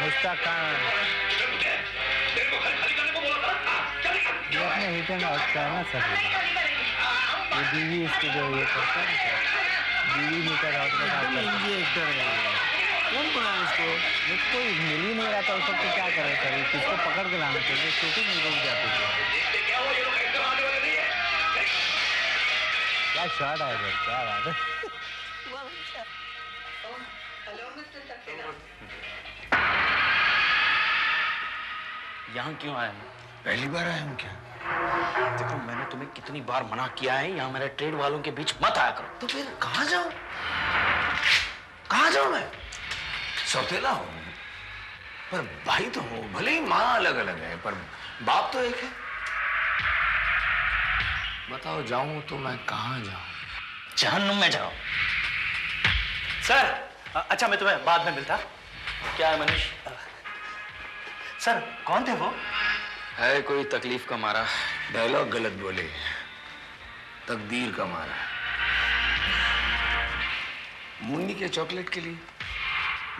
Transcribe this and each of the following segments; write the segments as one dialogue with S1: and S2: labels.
S1: मुश्ताक खान ये अपने hit and out का है ना सर। ये बीवी इसके जो ये करता है बीवी हिट एंड आउट का काम करता है। एक्टर है कौन बनाया इसको? जब कोई मिल ही नहीं रहा था उस वक्त तो क्या करे सर, किसको पकड़ के लाना चाहिए, शूटिंग नहीं रुक जाती थी। क्या शॉट है सर, क्या बात है।
S2: यहाँ क्यों आए हैं?
S3: पहली बार आए हम क्या?
S2: देखो मैंने तुम्हें कितनी बार मना किया है यहाँ मेरे ट्रेड वालों के बीच मत आया करो।
S3: तो फिर कहाँ जाऊं? कहाँ जाऊं मैं? सौतेला हूं पर भाई तो हूं, भले ही माँ अलग अलग है पर बाप तो एक है। बताओ जाऊं तो मैं कहाँ जाऊं?
S2: जहन्नुम में जाओ। सर अच्छा मैं तुम्हें बाद में मिलता। क्या है मनीष? सर कौन थे वो?
S3: है कोई तकलीफ का मारा, डायलॉग गलत बोले, तकदीर का मारा। मुन्नी के चॉकलेट के लिए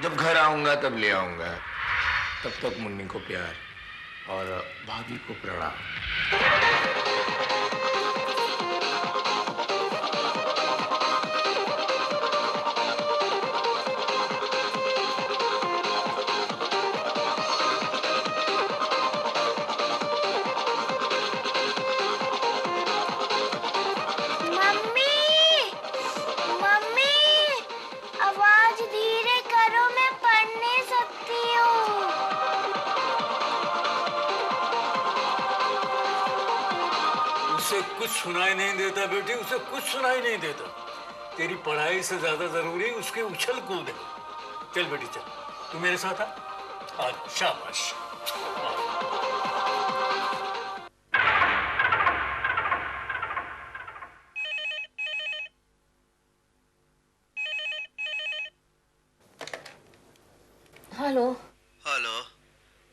S3: जब घर आऊंगा तब ले आऊंगा। तब तक मुन्नी को प्यार और भाभी को प्रणाम।
S4: उसे कुछ सुनाई नहीं देता बेटी, उसे कुछ सुनाई नहीं देता। तेरी पढ़ाई से ज्यादा जरूरी उसके उछल कूद है। चल बेटी चल, तू मेरे साथ आ। शाबाश।
S5: हेलो
S6: हेलो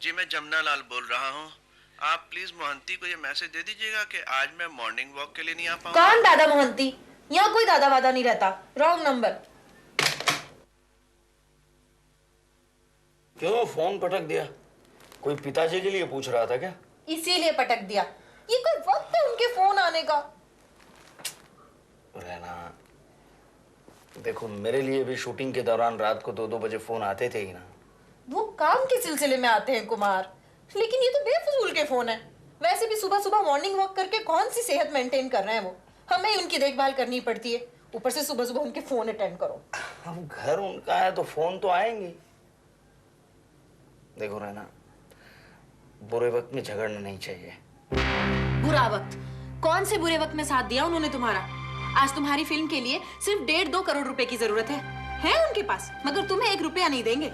S6: जी, मैं जमुना लाल बोल रहा हूँ। आप प्लीज मोहंती को ये मैसेज दे दीजिएगा कि आज मैं मॉर्निंग वॉक के लिए नहीं आ पाऊंगा।
S5: कौन दादा मोहंती? यहाँ कोई दादा वादा नहीं रहता। Wrong number.
S2: क्यों फोन पटक दिया? कोई पिताजी के लिए पूछ रहा था क्या?
S5: इसीलिए पटक दिया। ये कोई वक्त है उनके फोन आने का?
S2: रहना देखो मेरे लिए भी शूटिंग के दौरान रात को 2-2 बजे फोन आते थे ही ना।
S5: वो काम के सिलसिले में आते हैं कुमार, लेकिन ये तो बेफजूल के फोन है। वैसे भी सुबह सुबह मॉर्निंग वॉक करके कौन सी सेहत मेंटेन कर रहे हैं वो? हमें ही उनकी देखभाल करनी पड़ती है, ऊपर से सुबह सुबह उनके फोन अटेंड करो।
S2: अब घर उनका है तो फोन तो आएंगे। देखो रहना बुरे वक्त में झगड़ना नहीं चाहिए।
S5: बुरा वक्त? कौन से बुरे वक्त में साथ दिया उन्होंने तुम्हारा? आज तुम्हारी फिल्म के लिए सिर्फ 1.5-2 करोड़ रुपए की जरूरत है उनके पास, मगर तुम्हें 1 रुपया नहीं देंगे।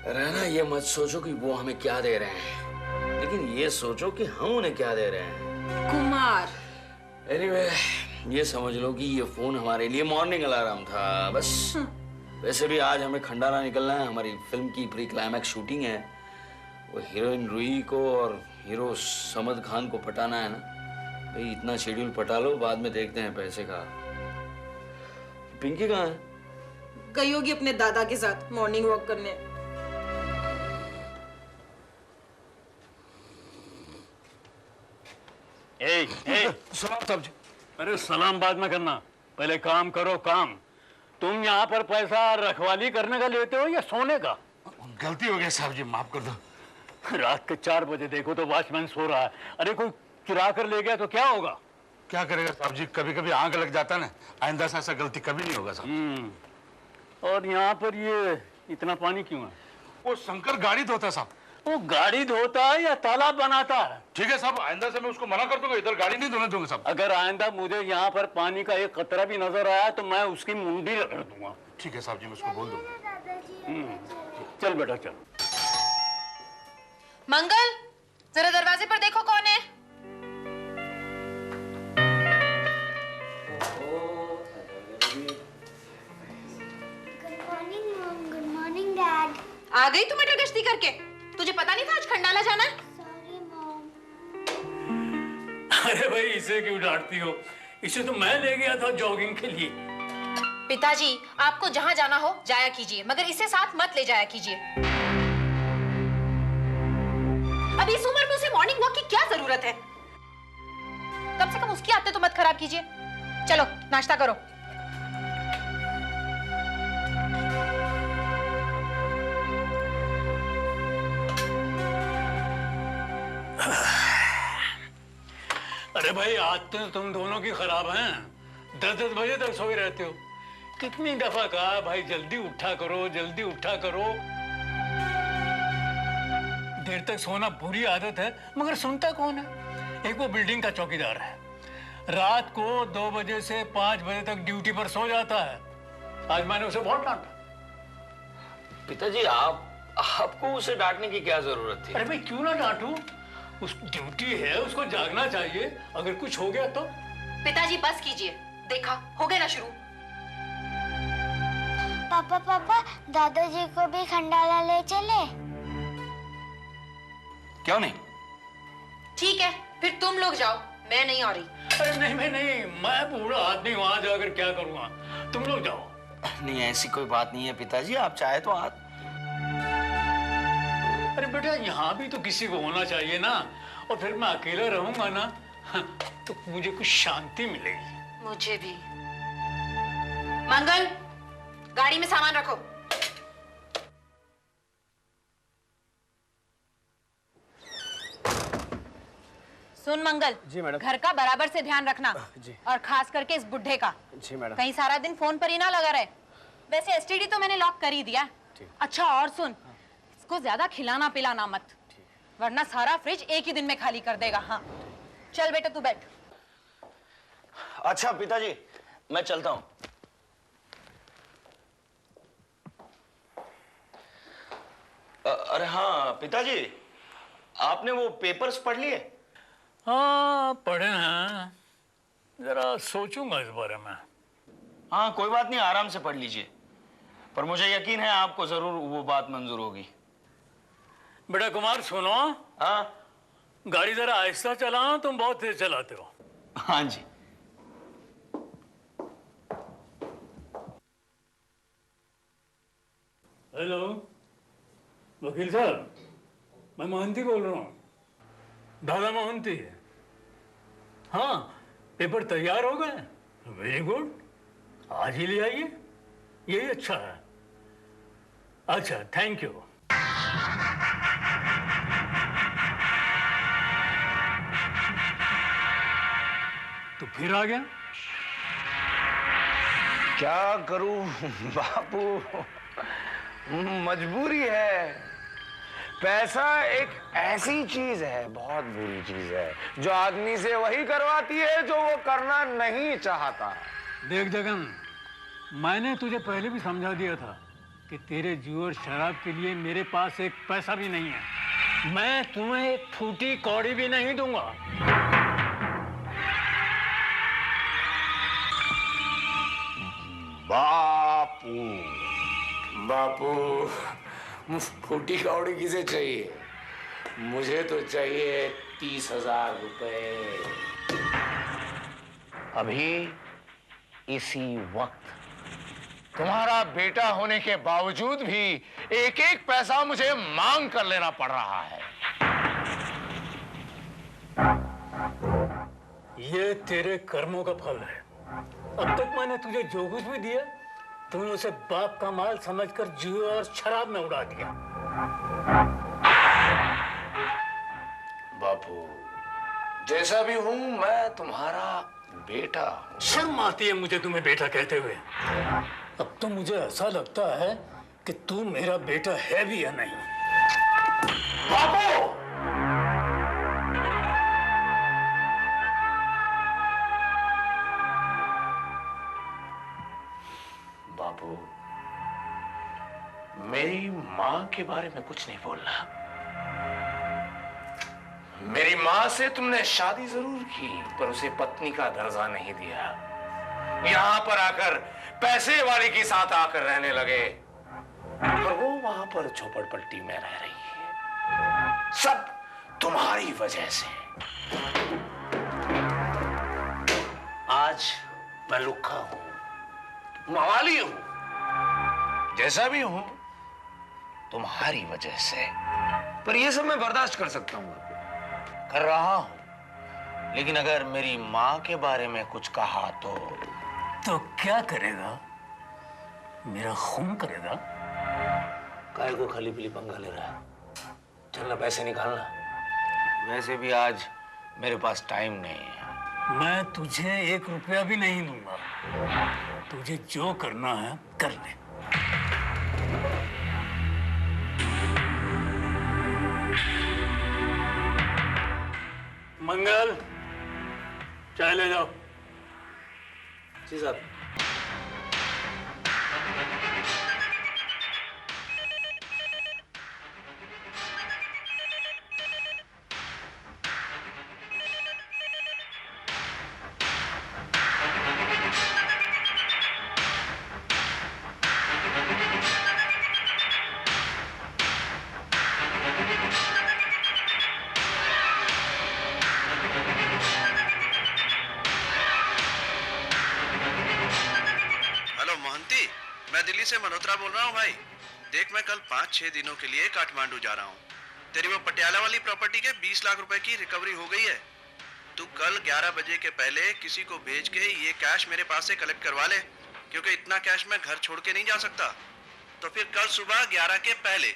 S2: रहना ये मत सोचो कि वो हमें क्या दे रहे हैं, लेकिन ये सोचो कि हम उन्हें क्या दे रहे हैं।
S5: कुमार
S2: एनीवे ये समझ लो कि ये फोन हमारे लिए मॉर्निंग अलार्म था बस। वैसे भी आज हमें खंडारा निकलना है, हमारी फिल्म की प्री क्लाइमैक्स शूटिंग है। वो हीरोइन रूही को और हीरो समद खान को पटाना है ना भाई। इतना शेड्यूल पटा लो, बाद में देखते हैं पैसे का। पिंकी कहाँ है?
S5: गई होगी अपने दादा के साथ मॉर्निंग वॉक करने।
S4: सलाम साहब जी। अरे सलाम बाद में करना, पहले काम करो काम। तुम यहाँ पर पैसा रखवाली करने का लेते हो या सोने का?
S3: गलती हो गई साहब जी, माफ कर दो।
S4: रात के 4 बजे देखो तो वॉचमैन सो रहा है। अरे कोई चुरा कर ले गया तो क्या होगा?
S3: क्या करेगा साहब जी, कभी कभी आंख लग जाता ना। आइंदा से ऐसा गलती कभी नहीं होगा साहब।
S4: और यहाँ पर ये इतना पानी क्यों है?
S3: वो शंकर गाड़ी धोता है साहब।
S4: वो गाड़ी धोता है या तालाब बनाता है?
S3: ठीक है साहब, आइंदा से मैं उसको मना कर दूंगा, इधर गाड़ी नहीं धोने दूंगा साहब।
S4: अगर आइंदा मुझे यहाँ पर पानी का एक कतरा भी नजर आया तो मैं उसकी मुंडी रगड़ दूंगा।
S3: ठीक है साहब जी, मैं उसको बोल दूंगा।
S4: चल बेटा चल।
S5: मंगल जरा दरवाजे पर देखो कौन है।
S7: Good morning dad.
S5: आ गई तू मटर गश्ती करके? तुझे पता नहीं था आज खंडाला जाना है?
S7: Sorry mom.
S4: अरे भाई इसे क्यों डांटती हो? इसे तो मैं ले गया था जॉगिंग के लिए।
S5: पिताजी, आपको जहाँ जाना हो जाया कीजिए, मगर इसे साथ मत ले जाया कीजिए। अब इस उम्र में उसे मॉर्निंग वॉक की क्या जरूरत है? कम से कम उसकी आदतें तो मत खराब कीजिए। चलो नाश्ता करो।
S4: अरे भाई आदतें तुम दोनों की खराब हैं। 10-10 बजे तक सोए रहते हो। कितनी दफा कहा भाई जल्दी उठा करो, जल्दी उठा करो। देर तक सोना बुरी आदत है, मगर सुनता कौन है? एक वो बिल्डिंग का चौकीदार है, रात को 2 बजे से 5 बजे तक ड्यूटी पर सो जाता है। आज मैंने उसे बहुत डांटा।
S2: पिताजी आपको उसे डांटने की क्या जरूरत थी?
S4: अरे भाई क्यों ना डांटू? उस ड्यूटी है, उसको जागना चाहिए। अगर कुछ हो गया तो?
S5: पिताजी बस कीजिए, देखा हो गया ना शुरू।
S7: पापा दादाजी को भी खंडाला ले चले?
S2: क्यों नहीं?
S5: ठीक है, फिर तुम लोग जाओ, मैं नहीं आ रही।
S4: अरे नहीं मैं बूढ़ा आदमी, वहां जाकर क्या करूंगा? तुम लोग जाओ।
S2: नहीं, ऐसी कोई बात नहीं है पिताजी, आप चाहे तो
S4: अरे बेटा यहाँ भी तो किसी को होना चाहिए ना, और फिर मैं अकेला रहूंगा ना तो मुझे कुछ शांति मिलेगी।
S5: मुझे भी। मंगल, गाड़ी में सामान रखो। सुन मंगल,
S1: जी मैडम।
S5: घर का बराबर से ध्यान रखना
S1: जी।
S5: और खास करके इस बुढ़े का।
S1: जी मैडम।
S5: कहीं सारा दिन फोन पर ही ना लगा रहे। वैसे एसटीडी तो मैंने लॉक कर ही दिया। अच्छा और सुन, इसको ज्यादा खिलाना पिलाना मत, वरना सारा फ्रिज एक ही दिन में खाली कर देगा। हाँ चल बेटा तू बैठ।
S2: अच्छा पिताजी, मैं चलता हूँ। अरे हाँ पिताजी, आपने वो पेपर्स पढ़ लिए?
S4: हाँ पढ़े हैं, जरा सोचूंगा इस बारे में।
S2: हाँ कोई बात नहीं, आराम से पढ़ लीजिए, पर मुझे यकीन है आपको जरूर वो बात मंजूर होगी।
S4: बेटा कुमार सुनो,
S2: हाँ
S4: गाड़ी जरा आहिस्ता चलाओ, तुम बहुत तेज चलाते हो।
S2: हाँ जी।
S4: हेलो वकील साहब, मैं मोहंती बोल रहा हूँ, दादा मोहंती। हाँ पेपर तैयार हो गए? वेरी गुड, आज ही ले आइए, यही अच्छा है। अच्छा थैंक यू। तो फिर आ गया?
S3: क्या करूं बापू, मजबूरी है। पैसा एक ऐसी चीज है, बहुत बुरी चीज है, जो आदमी से वही करवाती है जो वो करना नहीं चाहता।
S4: देख जगन, मैंने तुझे पहले भी समझा दिया था कि तेरे जूए और शराब के लिए मेरे पास एक पैसा भी नहीं है। मैं तुम्हें एक फूटी कौड़ी भी नहीं दूंगा।
S3: बापू बापू, फूटी कौड़ी किसे चाहिए? मुझे तो चाहिए 30,000 रुपए अभी, इसी वक्त। तुम्हारा बेटा होने के बावजूद भी एक एक पैसा मुझे मांग कर लेना पड़ रहा है।
S4: ये तेरे कर्मों का फल है। अब तक मैंने तुझे जो कुछ भी दिया, तूने उसे बाप का माल समझकर जुए और शराब में उड़ा दिया।
S3: बापू, जैसा भी हूं मैं तुम्हारा बेटा हूं।
S4: शर्म आती है मुझे तुम्हें बेटा कहते हुए। अब तो मुझे ऐसा लगता है कि तू मेरा बेटा है भी या नहीं।
S3: बापू, बापू, मेरी मां के बारे में कुछ नहीं बोलना। मेरी मां से तुमने शादी जरूर की, पर उसे पत्नी का दर्जा नहीं दिया। यहां पर आकर पैसे वाले के साथ आकर रहने लगे, और वो वहां पर झोपड़पट्टी में रह रही है। सब तुम्हारी वजह से। आज मैं लुक्का हूं, मवाली हूं, जैसा भी हूं तुम्हारी वजह से। पर ये सब मैं बर्दाश्त कर सकता हूं, कर रहा हूं। लेकिन अगर मेरी मां के बारे में कुछ कहा तो
S4: क्या करेगा? मेरा खून करेगा?
S3: काय को खाली पीली पंगा ले रहा है? चलना पैसे निकालना। वैसे भी आज मेरे पास टाइम नहीं है।
S4: मैं तुझे 1 रुपया भी नहीं दूंगा। तुझे जो करना है कर ले। मंगल, चाय ले जाओ।
S1: जी साहब।
S6: मैं दिल्ली से मल्होत्रा बोल रहा हूँ भाई। देख, मैं कल 5-6 दिनों के लिए काठमांडू जा रहा हूँ। तेरी वो पटियाला वाली प्रॉपर्टी के 20 लाख रुपए की रिकवरी हो गई है। तू कल 11 बजे के पहले किसी को भेज के ये कैश मेरे पास से कलेक्ट करवा ले, क्योंकि इतना कैश मैं घर छोड़ के नहीं जा सकता। तो फिर कल सुबह 11 के पहले।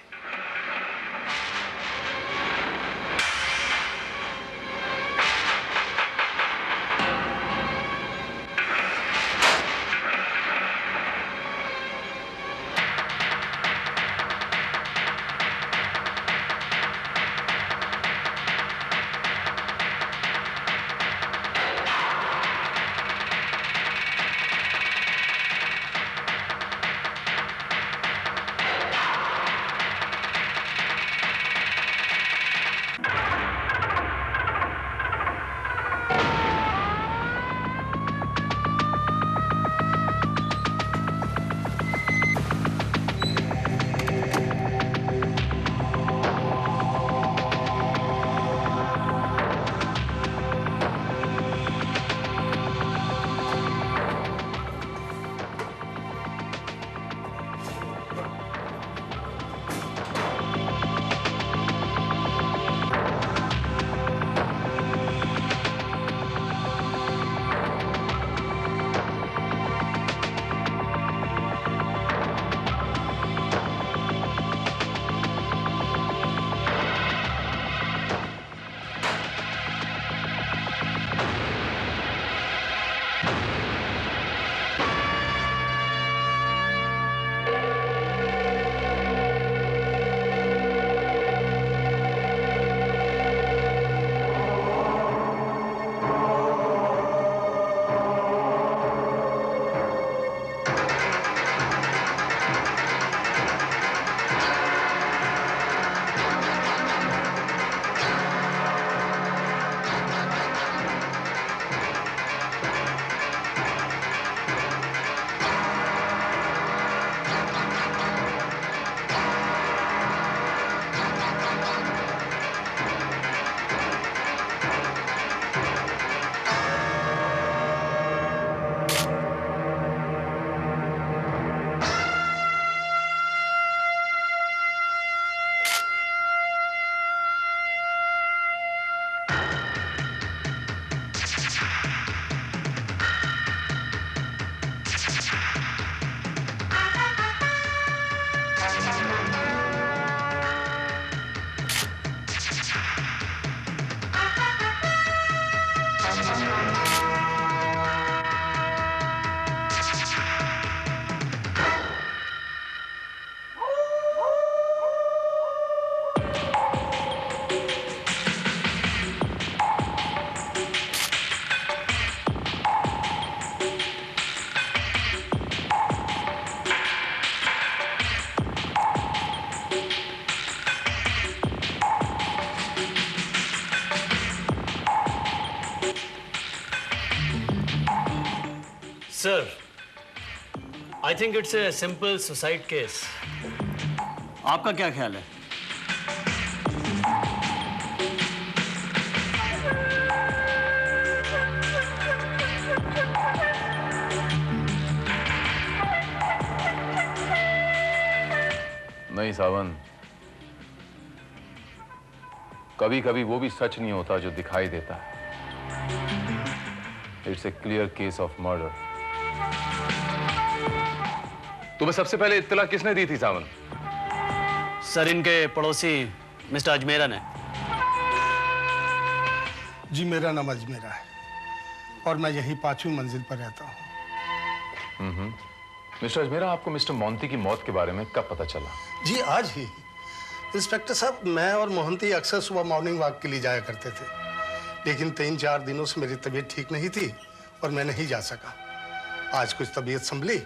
S1: Sir, I think it's a simple suicide case. आपका क्या ख्याल है?
S8: नहीं सावन, कभी कभी वो भी सच नहीं होता जो दिखाई देता है। It's a clear case of murder. तुम्हें सबसे पहले इत्तला किसने दी थी सावन?
S9: सर, इनके पड़ोसी मिस्टर अजमेरा ने।
S10: जी मेरा नाम अजमेरा है और मैं यही 5वीं मंजिल पर रहता हूँ।
S8: मिस्टर अजमेरा, आपको मिस्टर मोंती की मौत के बारे में कब पता चला?
S10: जी आज ही। इंस्पेक्टर साहब, मैं और मोहंती अक्सर सुबह मॉर्निंग वॉक के लिए जाया करते थे, लेकिन 3-4 दिनों से मेरी तबीयत ठीक नहीं थी और मैं नहीं जा सका। आज कुछ तबीयत संभली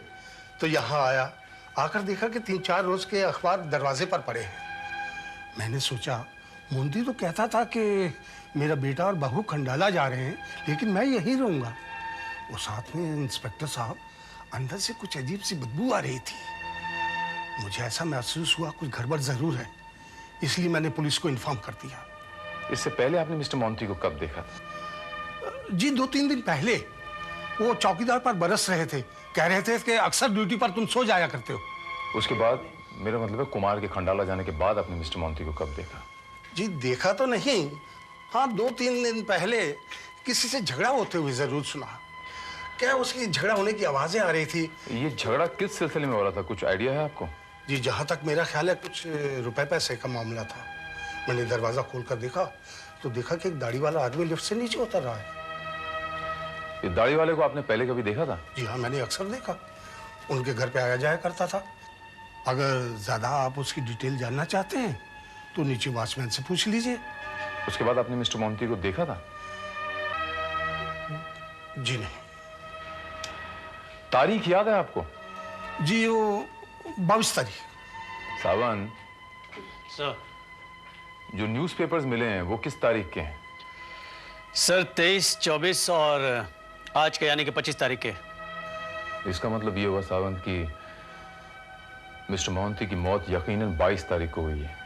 S10: तो यहाँ आया, आकर देखा कि 3-4 रोज के अखबार दरवाजे पर पड़े हैं। मैंने सोचा, मोंती तो कहता था कि मेरा बेटा और बहू खंडाला जा रहे हैं, लेकिन मैं यहीं रहूंगा। वो साथ में इंस्पेक्टर साहब, अंदर से कुछ अजीब सी बदबू आ रही थी। मुझे ऐसा महसूस हुआ कुछ गड़बड़ जरूर है, इसलिए मैंने पुलिस को इन्फॉर्म कर दिया।
S8: इससे पहले आपने मिस्टर मोंती को कब देखा था?
S10: जी 2-3 दिन पहले। वो चौकीदार पर बरस रहे थे, कह रहे थे कि अक्सर ड्यूटी पर तुम सो जाया करते हो।
S8: उसके बाद, मेरा मतलब है कुमार के खंडाला जाने के बाद आपने मिस्टर मोंती को कब देखा?
S10: जी देखा तो नहीं, हाँ 2-3 दिन पहले किसी से झगड़ा होते हुए जरूर सुना। क्या उसकी झगड़ा होने की आवाजें आ रही थी।
S8: ये झगड़ा किस सिलसिले में हो रहा था, कुछ आइडिया है आपको?
S10: जी जहाँ तक मेरा ख्याल है कुछ रुपए पैसे का मामला था। मैंने दरवाजा खोलकर देखा तो देखा कि एक दाढ़ी वाला आदमी लिफ्ट से नीचे उतर रहा है।
S8: ये दाढ़ी वाले को आपने पहले कभी देखा था?
S10: जी हाँ, मैंने अक्सर देखा, उनके घर पे आया जाया करता था। अगर ज्यादा आप उसकी डिटेल जानना चाहते हैं तो नीचे वॉचमैन से पूछ लीजिए।
S8: उसके बाद आपने मिस्टर मोंती को देखा था?
S10: जी नहीं।
S8: तारीख याद है आपको?
S10: जी वो 22 तारीख।
S8: सावन
S9: सर,
S8: जो न्यूज़पेपर्स मिले हैं वो किस तारीख के हैं?
S9: सर 23, 24 और आज के यानी कि 25 तारीख के।
S8: इसका मतलब ये होगा सावन कि मिस्टर मोंती की मौत यकीनन 22 तारीख को हुई है।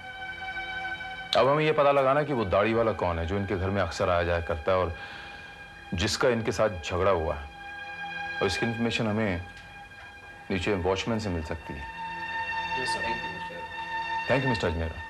S8: अब हमें यह पता लगाना कि वो दाढ़ी वाला कौन है जो इनके घर में अक्सर आया जाया करता है और जिसका इनके साथ झगड़ा हुआ है, और इसकी इंफॉर्मेशन हमें नीचे वॉचमैन से मिल सकती है। Thank you mister Ajmera.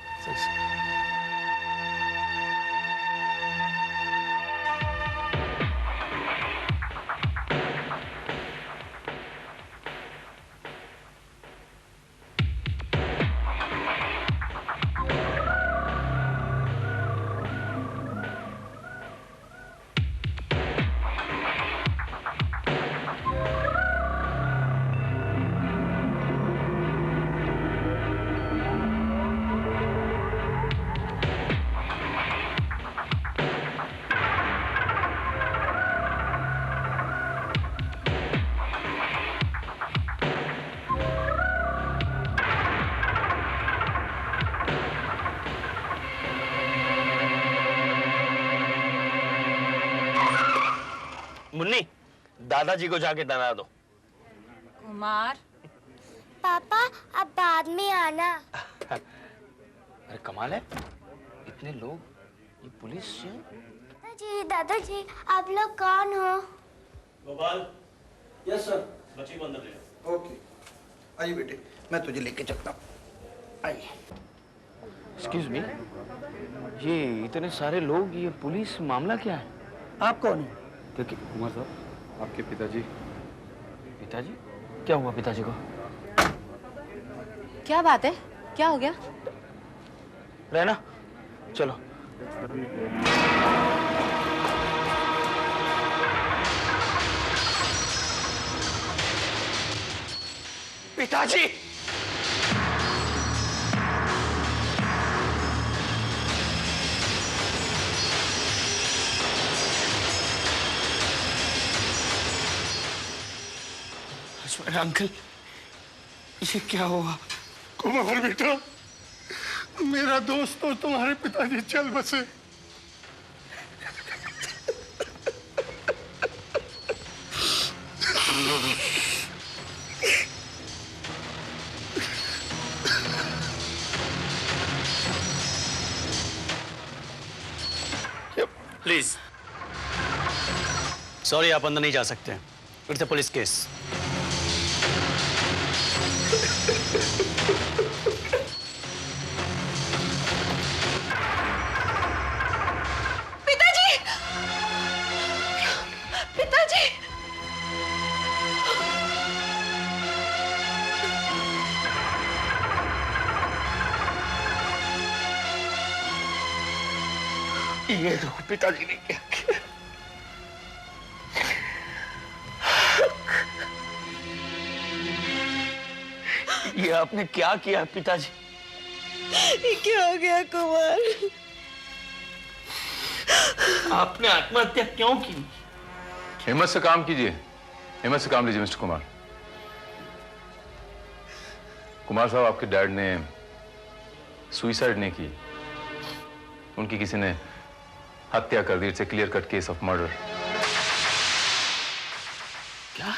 S2: Munni, दादाजी को जाके डरा दो।
S11: कुमार।
S7: पापा अब बाद में आना।
S2: अरे कमाल है, इतने लोग, ये पुलिस है।
S7: दादाजी आप लोग कौन हो?
S12: गोपाल। Yes sir. बच्ची को अंदर ले आओ। ओके, आइए बेटे, मैं तुझे लेके चलता हूँ। आइए।
S2: एक्सक्यूज मी, ये इतने सारे लोग, ये पुलिस, मामला क्या है?
S12: आप कौन हो?
S2: क्योंकि
S8: कुमार साहब, आपके पिताजी।
S2: पिताजी? क्या हुआ पिताजी को?
S11: क्या बात है, क्या हो गया?
S2: रहना, चलो। पिताजी! अंकल, ये क्या हुआ?
S10: कुमार बेटा, मेरा दोस्त और तुम्हारे पिताजी चल बसे।
S9: प्लीज। सॉरी, आप अंदर नहीं जा सकते। It's a police case.
S5: पिताजी।
S2: ये तो पिताजी ने क्या किया। ये आपने क्या किया पिताजी?
S5: ये क्या हो गया कुमार?
S2: आपने आत्महत्या क्यों की?
S8: हिम्मत से काम कीजिए, हिम्मत से काम लीजिए मिस्टर कुमार। कुमार साहब, आपके डैड ने सुइसाइड नहीं की, उनकी किसी ने हत्या कर दी। It's a clear cut case of murder.
S2: क्या?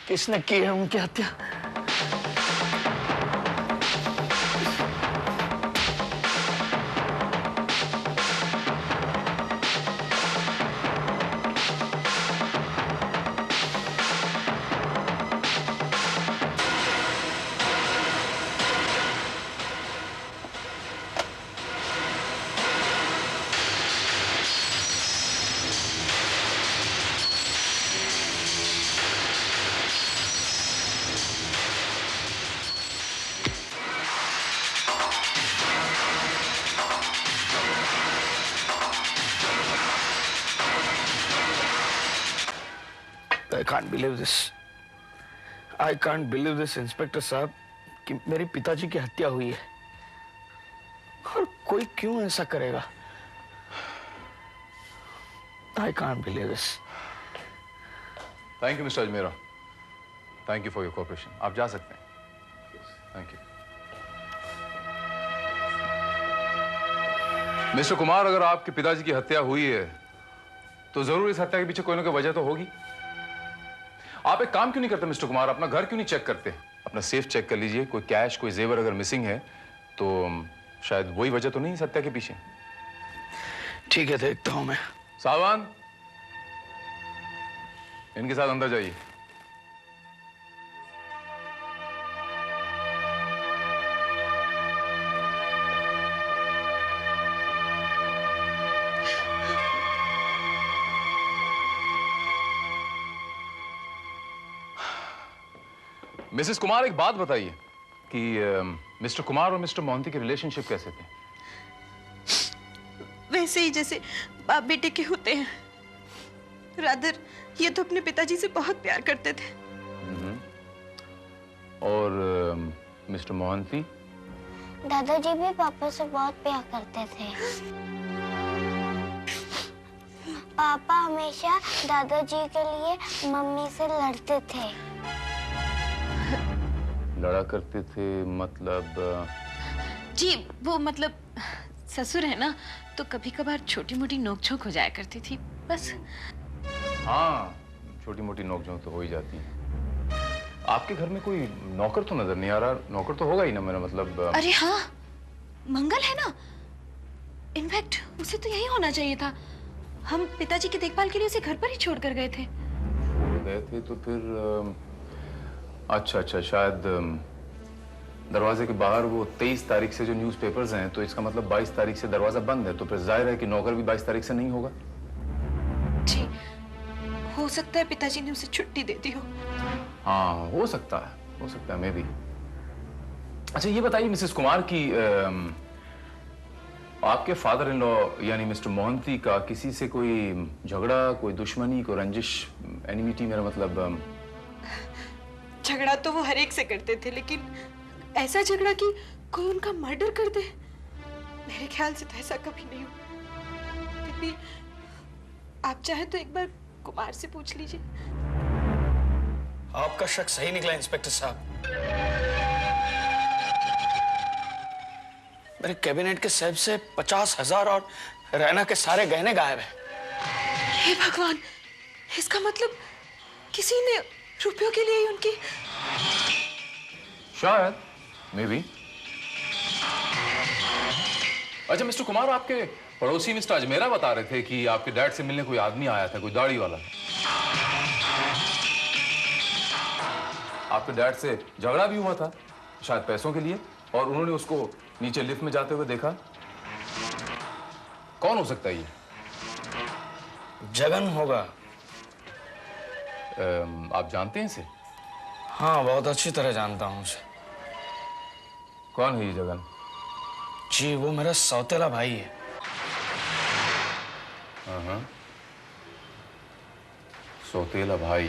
S2: किसने की है उनकी हत्या? I can't believe this. I can't believe this, inspector साहब, कि मेरे पिताजी की हत्या हुई है। और कोई क्यों ऐसा करेगा? I can't believe this.
S8: Thank you mister Ajmera, thank you for your cooperation. आप जा सकते हैं। Thank you mister Kumar. अगर आपके पिताजी की हत्या हुई है तो जरूर इस हत्या के पीछे कोई ना कोई वजह तो होगी। आप एक काम क्यों नहीं करते मिस्टर कुमार? अपना घर क्यों नहीं चेक करते? अपना सेफ चेक कर लीजिए। कोई कैश, कोई जेवर अगर मिसिंग है तो शायद वही वजह तो नहीं इस हत्या के पीछे।
S2: ठीक है, देखता हूं मैं।
S8: सावधान, इनके साथ अंदर जाइए। मिसेस कुमार, एक बात बताइए कि मिस्टर कुमार और मिस्टर मोहंती के रिलेशनशिप कैसे थे?
S5: वैसे ही जैसे बाप बेटे के होते हैं। रादर ये तो अपने पिताजी से बहुत प्यार करते थे।
S8: और मिस्टर मोहंती?
S7: दादाजी भी पापा से बहुत प्यार करते थे। पापा हमेशा दादाजी के लिए मम्मी से लड़ते थे।
S8: लड़ा करते थे मतलब?
S11: जी वो मतलब ससुर है ना, तो कभी कभार छोटी मोटी नोकझोंक हो जाया करती थी बस।
S8: हाँ, छोटी मोटी नोकझोंक तो हो ही जाती है। आपके घर में कोई नौकर तो नजर नहीं आ रहा। नौकर तो होगा ही ना, मेरा मतलब।
S11: अरे हाँ, मंगल है ना। इनफैक्ट उसे तो यही होना चाहिए था। हम पिताजी की देखभाल के लिए उसे घर पर ही छोड़ कर गए थे।
S8: गए थे तो फिर अच्छा, शायद दरवाजे के बाहर वो 23 तारीख से जो न्यूज़पेपर्स हैं, तो इसका मतलब 22 तारीख से दरवाजा बंद है, तो फिर जाहिर है कि नौकर भी 22 तारीख से नहीं होगा।
S5: जी, हो सकता है पिताजी ने उसे छुट्टी दे दी हो।
S8: हाँ, हो सकता है मे भी। अच्छा ये बताइए मिसेस कुमार की आपके फादर इन लॉ यानी मिस्टर मोहंती का किसी से कोई झगड़ा, कोई दुश्मनी, कोई रंजिश, एनिमिटी, मेरा मतलब?
S5: झगड़ा तो वो हर एक से करते थे, लेकिन ऐसा झगड़ा कि कोई उनका मर्डर कर दे, मेरे ख्याल से तो ऐसा कभी नहीं हुआ। फिर भी आप चाहे तो एक बार कुमार से पूछ लीजिए।
S2: आपका शक सही निकला इंस्पेक्टर साहब। मेरे कैबिनेट के सेफ से 50,000 और रैना के सारे गहने गायब हैं।
S5: हे भगवान, इसका मतलब किसी ने रुपयों के लिए उनकी?
S8: शायद, मे बी। अच्छा मिस्टर कुमार, आपके पड़ोसी मिस्टर अजमेरा बता रहे थे कि आपके डैड से मिलने कोई आदमी आया था, कोई दाढ़ी वाला। आपके डैड से झगड़ा भी हुआ था, शायद पैसों के लिए, और उन्होंने उसको नीचे लिफ्ट में जाते हुए देखा। कौन हो सकता है ये?
S2: जगन होगा।
S8: आप जानते हैं इसे?
S2: हाँ, बहुत अच्छी तरह जानता हूँ उसे।
S8: कौन है ये जगन?
S2: जी, वो मेरा सौतेला भाई है।
S8: हाँ, सौतेला भाई।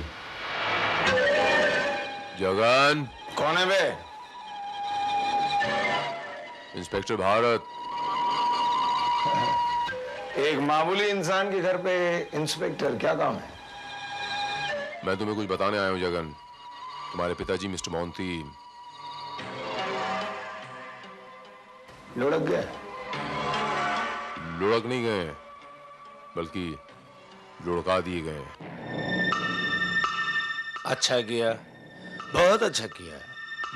S8: जगन
S3: कौन है बे?
S8: इंस्पेक्टर भारत।
S3: एक मामूली इंसान के घर पे इंस्पेक्टर, क्या काम है?
S8: मैं तुम्हें कुछ बताने आया हूं जगन। तुम्हारे पिताजी मिस्टर मोहंती
S3: लुढ़क गए?
S8: लुढ़क नहीं गए, बल्कि लुढ़का दिए गए।
S3: अच्छा किया, बहुत अच्छा किया।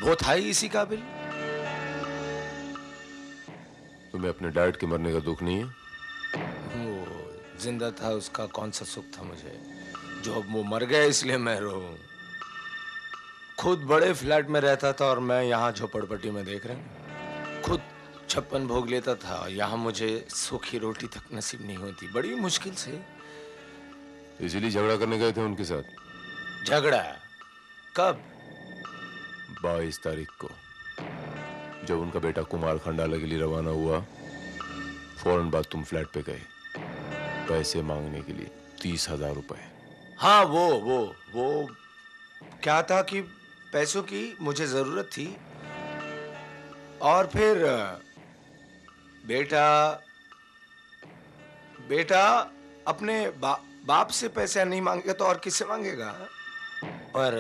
S3: वो था ही इसी काबिल।
S8: तुम्हें अपने डैड के मरने का दुख नहीं है?
S3: वो जिंदा था, उसका कौन सा सुख था मुझे। जो अब वो मर गया इसलिए मैं रोऊं। खुद बड़े फ्लैट में रहता था और मैं यहाँ झोपड़पट्टी में देख रहा हूँ। खुद 56 भोग लेता था, यहाँ मुझे सूखी रोटी तक नसीब नहीं होती, बड़ी मुश्किल से।
S8: इसीलिए झगड़ा करने गए थे उनके साथ?
S3: झगड़ा कब?
S8: 22 तारीख को, जब उनका बेटा कुमार खंडाला के लिए रवाना हुआ। फौरन बाद तुम फ्लैट पे गए पैसे मांगने के लिए, 30,000 रुपए।
S3: हाँ, वो क्या था कि पैसों की मुझे जरूरत थी, और फिर बेटा अपने बाप से पैसे नहीं मांगेगा तो और किससे मांगेगा? और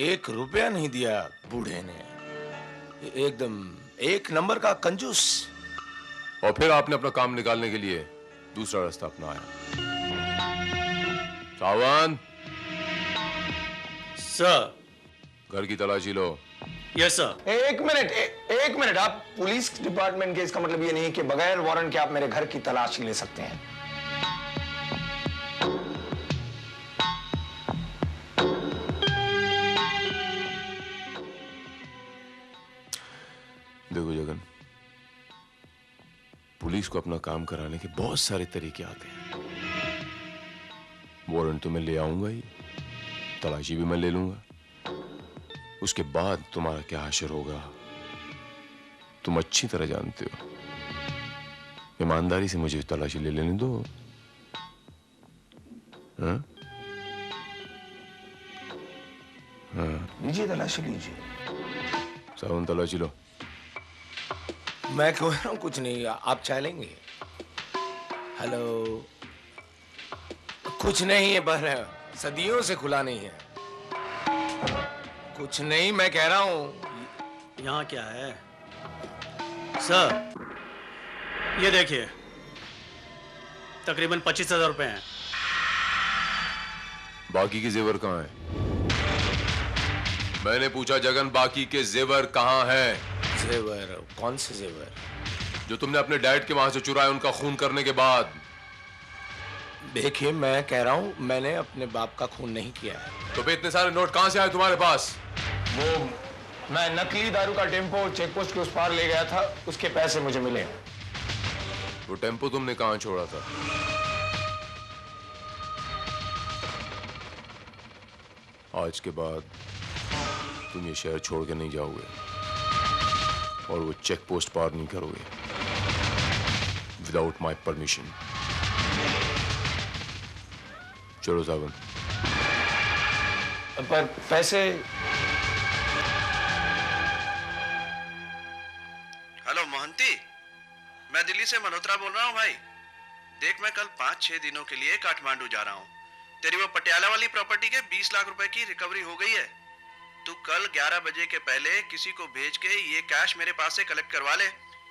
S3: 1 रुपया नहीं दिया बूढ़े ने। एकदम 1 नंबर का कंजूस।
S8: और फिर आपने अपना काम निकालने के लिए दूसरा रास्ता अपनाया। सावंत
S9: सर,
S8: घर की तलाशी लो।
S9: Yes sir.
S3: एक मिनट, आप पुलिस डिपार्टमेंट के, इसका मतलब ये नहीं कि बगैर वारंट के आप मेरे घर की तलाशी ले सकते हैं।
S8: देखो जगन, पुलिस को अपना काम कराने के बहुत सारे तरीके आते हैं। वारंट तो मैं ले आऊंगा ही, तलाशी भी मैं ले लूंगा। उसके बाद तुम्हारा क्या हश्र होगा तुम अच्छी तरह जानते हो। ईमानदारी से मुझे तलाशी ले लेने दो। हाँ?
S3: लीजिए तलाशी लीजिए।
S8: सावन तलाशी लो।
S3: मैं कह रहा हूं कुछ नहीं, आप चलेंगे? हेलो, कुछ नहीं है, पर सदियों से खुला नहीं है। कुछ नहीं, मैं कह रहा हूं।
S9: यहाँ क्या है सर? ये देखिए, तकरीबन 25,000 रुपए हैं।
S8: बाकी के जेवर कहाँ हैं? मैंने पूछा जगन, बाकी के जेवर कहाँ हैं?
S3: जेवर? कौन से जेवर?
S8: जो तुमने अपने डैड के वहां से चुराए उनका खून करने के बाद।
S3: देखिए, मैं कह रहा हूं मैंने अपने बाप का खून नहीं किया है।
S8: तो इतने सारे नोट कहां से आए तुम्हारे पास?
S3: वो मैं नकली दारू का टेम्पो चेक पोस्ट के उस पार ले गया था, उसके पैसे मुझे मिले।
S8: वो टेम्पो तुमने कहां छोड़ा था? आज के बाद तुम ये शहर छोड़ के नहीं जाओगे और वो चेक पोस्ट पार नहीं करोगे विदाउट माय परमिशन। चलो सावन।
S3: पर पैसे?
S6: हेलो मोहंती, मैं दिल्ली से मल्होत्रा बोल रहा हूँ भाई। देख, मैं कल 5-6 दिनों के लिए काठमांडू जा रहा हूँ। तेरी वो पटियाला वाली प्रॉपर्टी के 20 लाख रुपए की रिकवरी हो गई है। तू कल 11 बजे के पहले किसी को भेज के ये कैश मेरे पास से कलेक्ट करवा ले,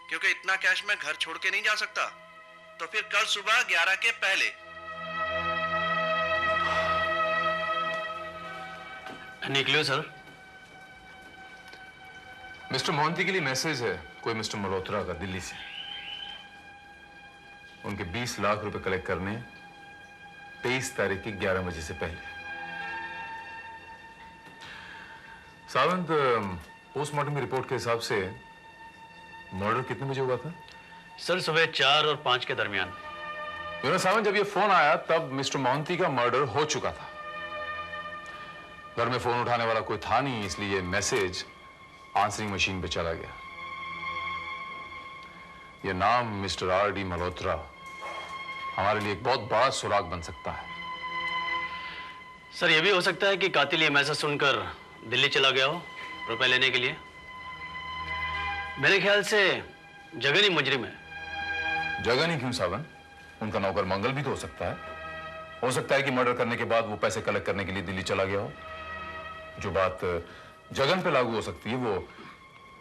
S6: क्योंकि इतना कैश मैं घर छोड़ के नहीं जा सकता। तो फिर कल सुबह 11 के पहले।
S9: निकलियो सर।
S8: मिस्टर मोहंती के लिए मैसेज है, कोई मिस्टर मल्होत्रा का, दिल्ली से। उनके 20 लाख रुपए कलेक्ट करने 23 तारीख की 11 बजे से पहले। सावंत, पोस्टमार्टम की रिपोर्ट के हिसाब से मर्डर कितने बजे हुआ था?
S9: सर सुबह 4 और 5 के दरमियान।
S8: सावंत, जब ये फोन आया तब मिस्टर मोहंती का मर्डर हो चुका था। घर में फोन उठाने वाला कोई था नहीं, इसलिए मैसेज आंसरिंग मशीन पे चला गया। ये नाम मिस्टर आर.डी. मल्होत्रा हमारे लिए एक बहुत बड़ा सुराग बन सकता है।
S9: सर, ये भी हो सकता है कि कातिल ये मैसेज सुनकर दिल्ली चला गया हो रुपए लेने के लिए। मेरे ख्याल से जगन ही मुजरिम है।
S8: जगन ही क्यों सावन? उनका नौकर मंगल भी तो हो सकता है। हो सकता है कि मर्डर करने के बाद वो पैसे कलेक्ट करने के लिए दिल्ली चला गया हो। जो बात जगन पे लागू हो सकती है वो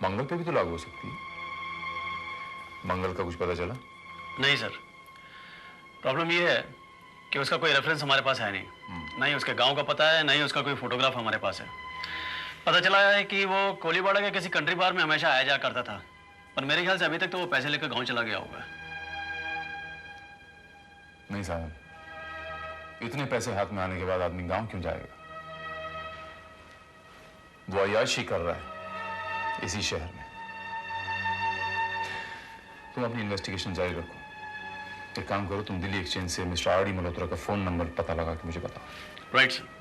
S8: मंगल पे भी तो लागू हो सकती है। मंगल का कुछ पता चला?
S9: नहीं सर, प्रॉब्लम ये है कि उसका कोई रेफरेंस हमारे पास है नहीं। ना ही उसके गांव का पता है, ना ही उसका कोई फोटोग्राफ हमारे पास है। पता चला है कि वो कोलीबाड़ा के किसी कंट्री बार में हमेशा आया जा करता था, पर मेरे ख्याल से अभी तक तो वो पैसे लेकर गांव चला गया होगा।
S8: नहीं साहब, इतने पैसे हाथ में आने के बाद आदमी गांव क्यों जाएगा? वो अय्याशी कर रहा है इसी शहर में। तुम अपनी इन्वेस्टिगेशन जारी रखो। एक काम करो, तुम दिल्ली एक्सचेंज से मिस्टर आर.डी. मल्होत्रा का फोन नंबर पता लगा के मुझे बताओ।
S9: Right sir.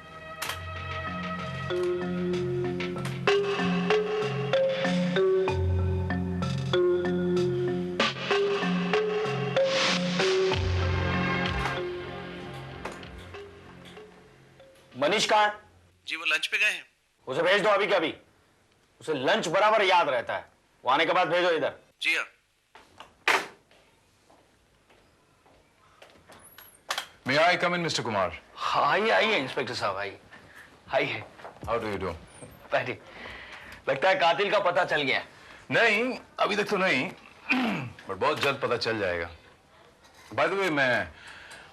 S2: मनीष कहाँ है?
S6: जी वो लंच पे गए हैं।
S2: उसे भेज दो अभी के अभी। उसे लंच बराबर याद रहता है। वो आने के बाद भेजो इधर।
S6: जी हाँ।
S8: May I come in, Mr. Kumar?
S2: आइए आइए इंस्पेक्टर साहब, आइए आइए।
S8: How do you do?
S2: बैठिए। लगता है कातिल का पता चल गया।
S8: नहीं, अभी तक तो नहीं, पर बहुत जल्द पता चल जाएगा। By the way, मैं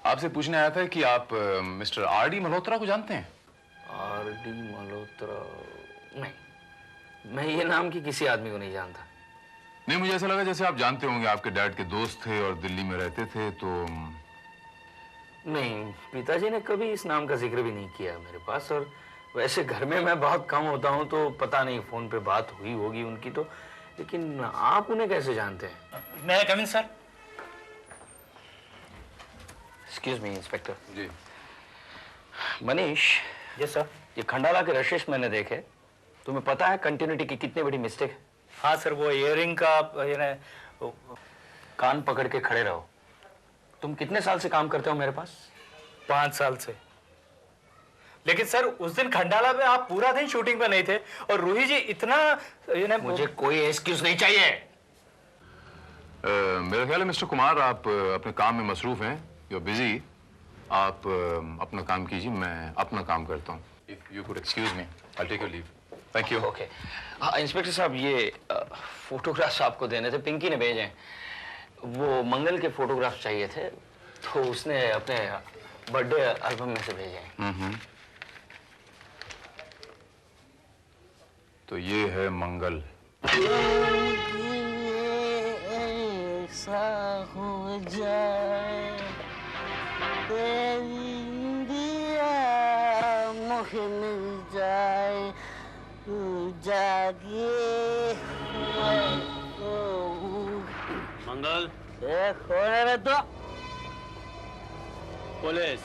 S8: आपसे पूछने आया था कि आप मिस्टर आर.डी. मल्होत्रा को जानते हैं?
S2: आर.डी. मल्होत्रा? नहीं, मैं ये नाम की किसी आदमी को नहीं जानता।
S8: नहीं, मुझे ऐसा लगा जैसे आप जानते होंगे, आपके डैड के दोस्त थे और दिल्ली में रहते थे, तो
S2: नहीं, पिताजी ने कभी इस नाम का जिक्र भी नहीं किया मेरे पास। और वैसे घर में मैं बहुत कम होता हूँ, तो पता नहीं फोन पे बात हुई होगी उनकी तो। लेकिन आप उन्हें कैसे जानते हैं?
S13: मैं come in sir.
S2: Excuse me inspector.
S8: जी।
S2: मनीष।
S13: Yes sir.
S2: ये खंडाला के रशिश मैंने देखे, तुम्हें पता है कंटिन्यूटी की कितनी बड़ी मिस्टेक है?
S13: हाँ सर, वो इयरिंग का
S2: कान पकड़ के खड़े रहो। तुम कितने साल से काम करते हो मेरे पास?
S13: 5 साल से। लेकिन सर उस दिन खंडाला में आप पूरा दिन शूटिंग पे नहीं थे और रूही जी इतना
S2: मुझे कोई एक्सक्यूज नहीं चाहिए।
S8: मेरा ख्याल है मिस्टर कुमार, आप अपने काम में मसरूफ हैं। You are busy. आप अपना काम कीजिए, मैं अपना काम करता हूँ। If you could excuse me, I take your leave. Thank you.
S2: Okay. हाँ इंस्पेक्टर साहब, ये फोटोग्राफ्स आपको देने थे, पिंकी ने भेजे हैं। वो मंगल के फोटोग्राफ चाहिए थे, तो उसने अपने बर्थडे एल्बम में से भेजे हैं।
S8: तो ये है मंगल।
S14: ऐसा हो जाए तेरी इंदिया मुझे मिल जाए, जागे
S9: मंगल।
S14: खोने में तो
S9: पुलिस।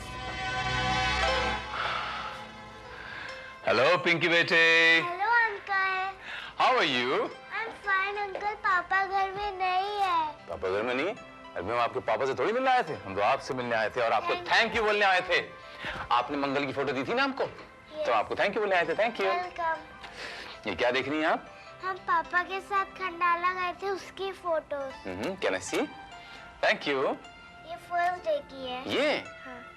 S8: हेलो पिंकी बेटे।
S7: Hello uncle.
S8: How are you?
S7: I am fine uncle. पापा घर में नहीं है।
S8: पापा घर में नहीं? अभी हम आपके पापा से थोड़ी मिलने आए थे, हम तो आपसे मिलने आए थे और आपको थैंक यू बोलने आए थे। आपने मंगल की फोटो दी थी ना हमको, तो आपको थैंक यू बोलने आए थे। Thank you.
S7: वेलकम।
S8: ये क्या देख रही हैं आप?
S7: हम पापा के साथ खंडाला गए थे, उसकी photos.
S8: Can I see? Thank you.
S7: ये फर्स्ट डे की है।
S8: ये?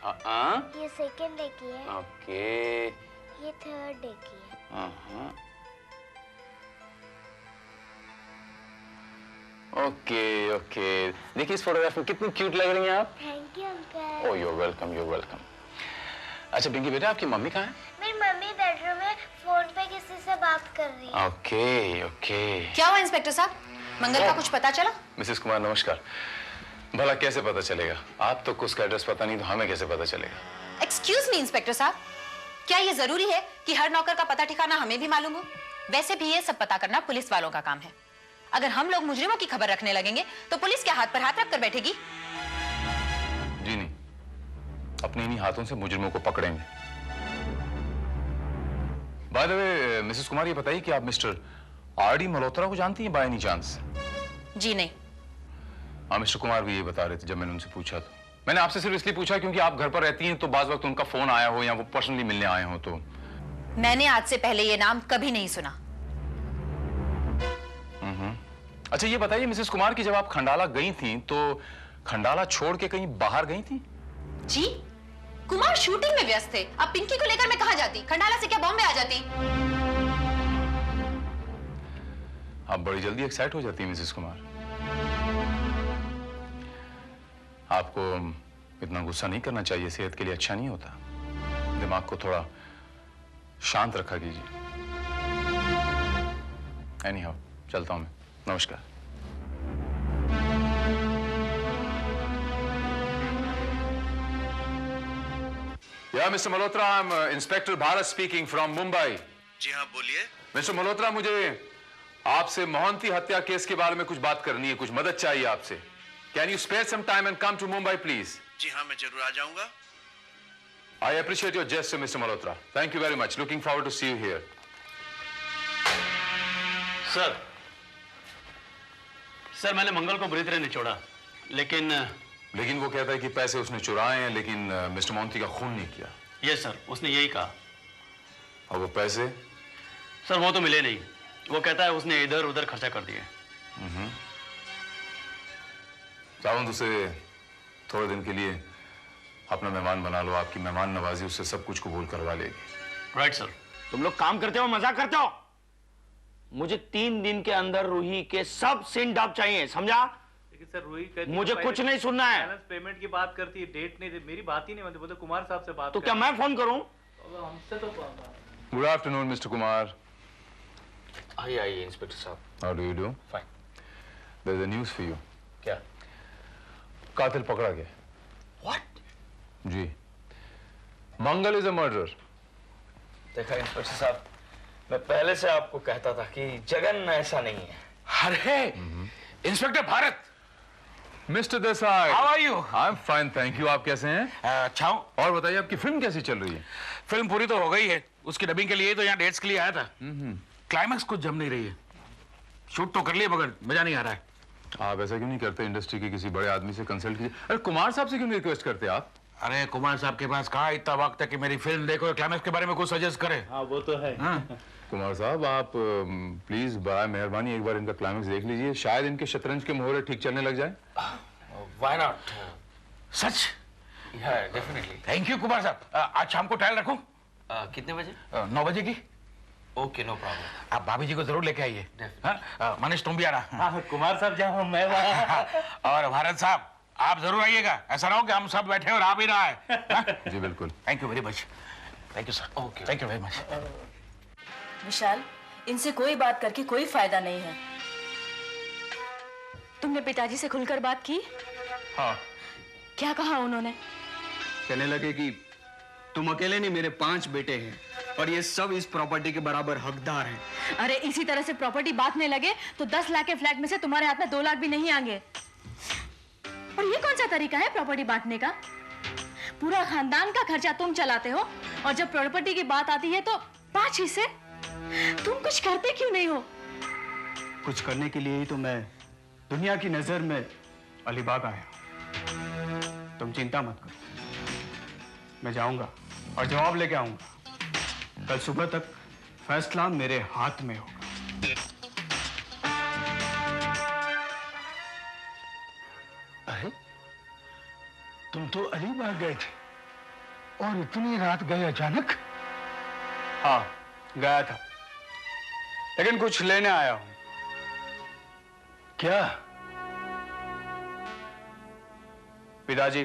S7: हाँ। ये सेकंड डे की है।
S8: ओके।
S7: ये थर्ड डे की है।
S8: Okay okay. देखिए इस फोटोग्राफ में कितनी क्यूट लग रही हैं आप।
S7: Thank you uncle.
S8: Oh you welcome, you welcome. अच्छा पिंकी बेटा, आपकी मम्मी कहाँ है?
S7: मेरी मम्मी बेडरूम में फोन पे किसी से बात कर रही है।
S8: Okay okay.
S11: क्या हुआ इंस्पेक्टर साहब, मंगल का कुछ पता चला?
S8: मिसेस कुमार नमस्कार। भला कैसे पता चलेगा? आप तो उसका एड्रेस पता नहीं, तो हमें कैसे पता चलेगा?
S11: एक्सक्यूज मी इंस्पेक्टर साहब, क्या ये जरूरी है कि हर नौकर का पता ठिकाना हमें भी मालूम हो? वैसे भी ये सब पता करना पुलिस वालों का काम है। अगर हम लोग मुजरिमों की खबर रखने लगेंगे तो पुलिस क्या हाथ पर हाथ रख कर बैठेगी?
S8: जी अपने इन्हीं हाथों से मुजरिमों को पकड़ेंगे। By the way Mrs Kumar, ये बताइए कि आप मिस्टर आर.डी. मल्होत्रा को जानती हैं बाय एनी चांस?
S11: जी नहीं।
S8: हाँ, मिस्टर कुमार भी ये बता रहे थे जब मैंने उनसे पूछा तो। मैंने आपसे सिर्फ इसलिए पूछा क्योंकि आप घर पर रहती हैं, तो बाज वक्त उनका फोन आया हो या वो पर्सनली मिलने आए हो तो।
S11: मैंने आज से पहले ये नाम कभी नहीं सुना।
S8: अच्छा ये बताइए मिसेस कुमार कि जब आप खंडाला गई थी तो खंडाला छोड़ के कहीं बाहर गई थी?
S11: जी, कुमार शूटिंग में व्यस्त थे। अब पिंकी को लेकर मैं कहां जाती? खंडाला से क्या बॉम्बे आ जाती?
S8: आप बड़ी जल्दी एक्साइट हो जाती हैं मिसेस कुमार। आपको इतना गुस्सा नहीं करना चाहिए, सेहत के लिए अच्छा नहीं होता। दिमाग को थोड़ा शांत रखा कीजिए। एनीहाउ, चलता हूं मैं। नमस्कार। Yeah, Mr. Malhotra, I'm Inspector Bharat speaking from Mumbai.
S6: जी हाँ, बोलिए।
S8: मिस्टर मल्होत्रा, मुझे आपसे मोहंती हत्या केस के बारे में कुछ बात करनी है, कुछ मदद चाहिए आपसे। Can you spare some time and come to Mumbai, please?
S6: जी हाँ, मैं जरूर आ जाऊंगा।
S8: I appreciate your gesture, Mr. Malhotra. Thank you very much. Looking forward to see you here.
S9: Sir मैंने मंगल को बुरी तरह निचोड़ा, लेकिन
S8: वो कहता है कि पैसे उसने चुराए हैं, लेकिन मिस्टर मोहंती का खून नहीं किया।
S9: यस सर, उसने यही कहा।
S8: और वो पैसे?
S9: सर वो तो मिले नहीं। वो कहता है उसने इधर उधर खर्चा कर दिए।
S8: सावंत, उसे थोड़े दिन के लिए अपना मेहमान बना लो। आपकी मेहमान नवाजी उससे सब कुछ कबूल करवा लेगी।
S9: Right sir.
S2: तुम लोग काम करते हो, मजाक करते हो? मुझे 3 दिन के अंदर रूही के सब सिन डाब चाहिए, समझा?
S13: लेकिन सर रूही
S2: मुझे कुछ नहीं सुनना है।
S13: बैलेंस पेमेंट की बात करती है, डेट नहीं, मेरी बात ही नहीं बनती। बोलते कुमार साहब से बात
S2: तो क्या मैं फोन करूं?
S13: हमसे तो
S8: गुड आफ्टरनून मिस्टर कुमार।
S2: आइए इंस्पेक्टर साहब।
S8: How do you do?
S2: Fine.
S8: There is a news for you.
S2: क्या?
S8: कातिल पकड़ा गया।
S2: व्हाट?
S8: जी, मंगल इज अ मर्डरर।
S2: देखा इंस्पेक्टर साहब, मैं पहले से आपको कहता था कि जगन ऐसा नहीं है।
S3: अरे inspector Bharat.
S8: Mister Desai,
S3: how are you?
S8: I am fine thank you. आप कैसे हैं?
S3: अच्छा हूं।
S8: और बताइए आपकी फिल्म कैसी चल रही है?
S3: फिल्म पूरी तो हो गई है, उसकी डबिंग के लिए तो यहाँ डेट्स के लिए आया था। क्लाइमैक्स कुछ जम नहीं रही है। शूट तो कर लिया मगर मजा नहीं आ रहा है।
S8: आप ऐसा क्यों नहीं करते? इंडस्ट्री के किसी बड़े आदमी से कंसल्ट कीजिए। अरे कुमार साहब से क्यों रिक्वेस्ट करते आप?
S3: अरे कुमार साहब के पास कहाँ इतना वक्त है कि मेरी फिल्म देखो, क्लाइमैक्स के बारे में कुछ सजेस्ट करे।
S13: हाँ वो तो है।
S8: कुमार साहब आप प्लीज बराए मेहरबानी एक बार इनका क्लाइमैक्स देख लीजिए, शायद इनके शतरंज के मोहरे ठीक चलने लग जाए।
S3: Why not? Such?
S2: Definitely.
S3: Thank you Kumar साहब। आज शाम को ट्रायल रखूं?
S2: कितने बजे?
S3: 9 बजे की।
S2: Okay, no problem.
S3: आप भाभी जी को जरूर लेके आइए। मनीष तुम भी आना।
S13: हाँ, कुमार साहब जहाँ मैं वहाँ।
S3: और भारत साहब आप जरूर आइएगा। ऐसा ना हो कि हम सब बैठे और आ भी रहा है।
S8: जी बिल्कुल।
S3: Thank you very much. Thank you sir. Okay, thank you very much.
S15: Vishal, इनसे कोई बात करके कोई फायदा नहीं है। तुमने पिताजी से खुलकर बात की?
S16: हाँ।
S15: क्या कहा उन्होंने?
S16: कहने लगे कि तुम अकेले नहीं, मेरे 5 बेटे हैं और ये सब इस प्रॉपर्टी के बराबर हकदार हैं।
S15: अरे इसी तरह से प्रॉपर्टी बांटने लगे तो 10 लाख के फ्लैट में से तुम्हारे हाथ में 2 लाख भी नहीं आएंगे। और ये कौन सा तरीका है प्रॉपर्टी बांटने का? पूरा खानदान का खर्चा तुम चलाते हो और जब प्रॉपर्टी की बात आती है तो 5 हिस्से। तुम कुछ करते क्यों नहीं हो?
S16: कुछ करने के लिए ही तो मैं दुनिया की नजर में अलीबाग आया। तुम चिंता मत करो, मैं जाऊंगा और जवाब लेके आऊंगा। कल सुबह तक फैसला मेरे हाथ में होगा।
S10: अरे तुम तो अलीबाग गए थे और इतनी रात गए अचानक?
S16: हाँ गया था, लेकिन कुछ लेने आया हूं।
S10: क्या?
S16: पिताजी,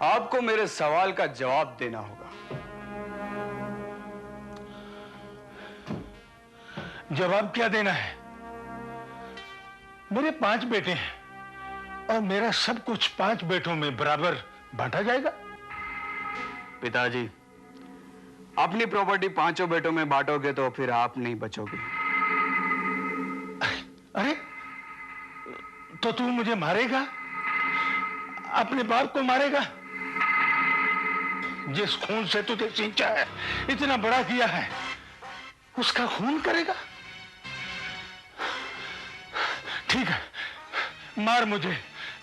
S16: आपको मेरे सवाल का जवाब देना होगा।
S10: जवाब क्या देना है? मेरे 5 बेटे हैं और मेरा सब कुछ 5 बेटों में बराबर बांटा जाएगा।
S16: पिताजी, अपनी प्रॉपर्टी 5 बेटों में बांटोगे तो फिर आप नहीं बचोगे।
S10: अरे तो तू मुझे मारेगा? अपने बाप को मारेगा? जिस खून से तुझे सींचा है, इतना बड़ा किया है, उसका खून करेगा? ठीक है, मार मुझे।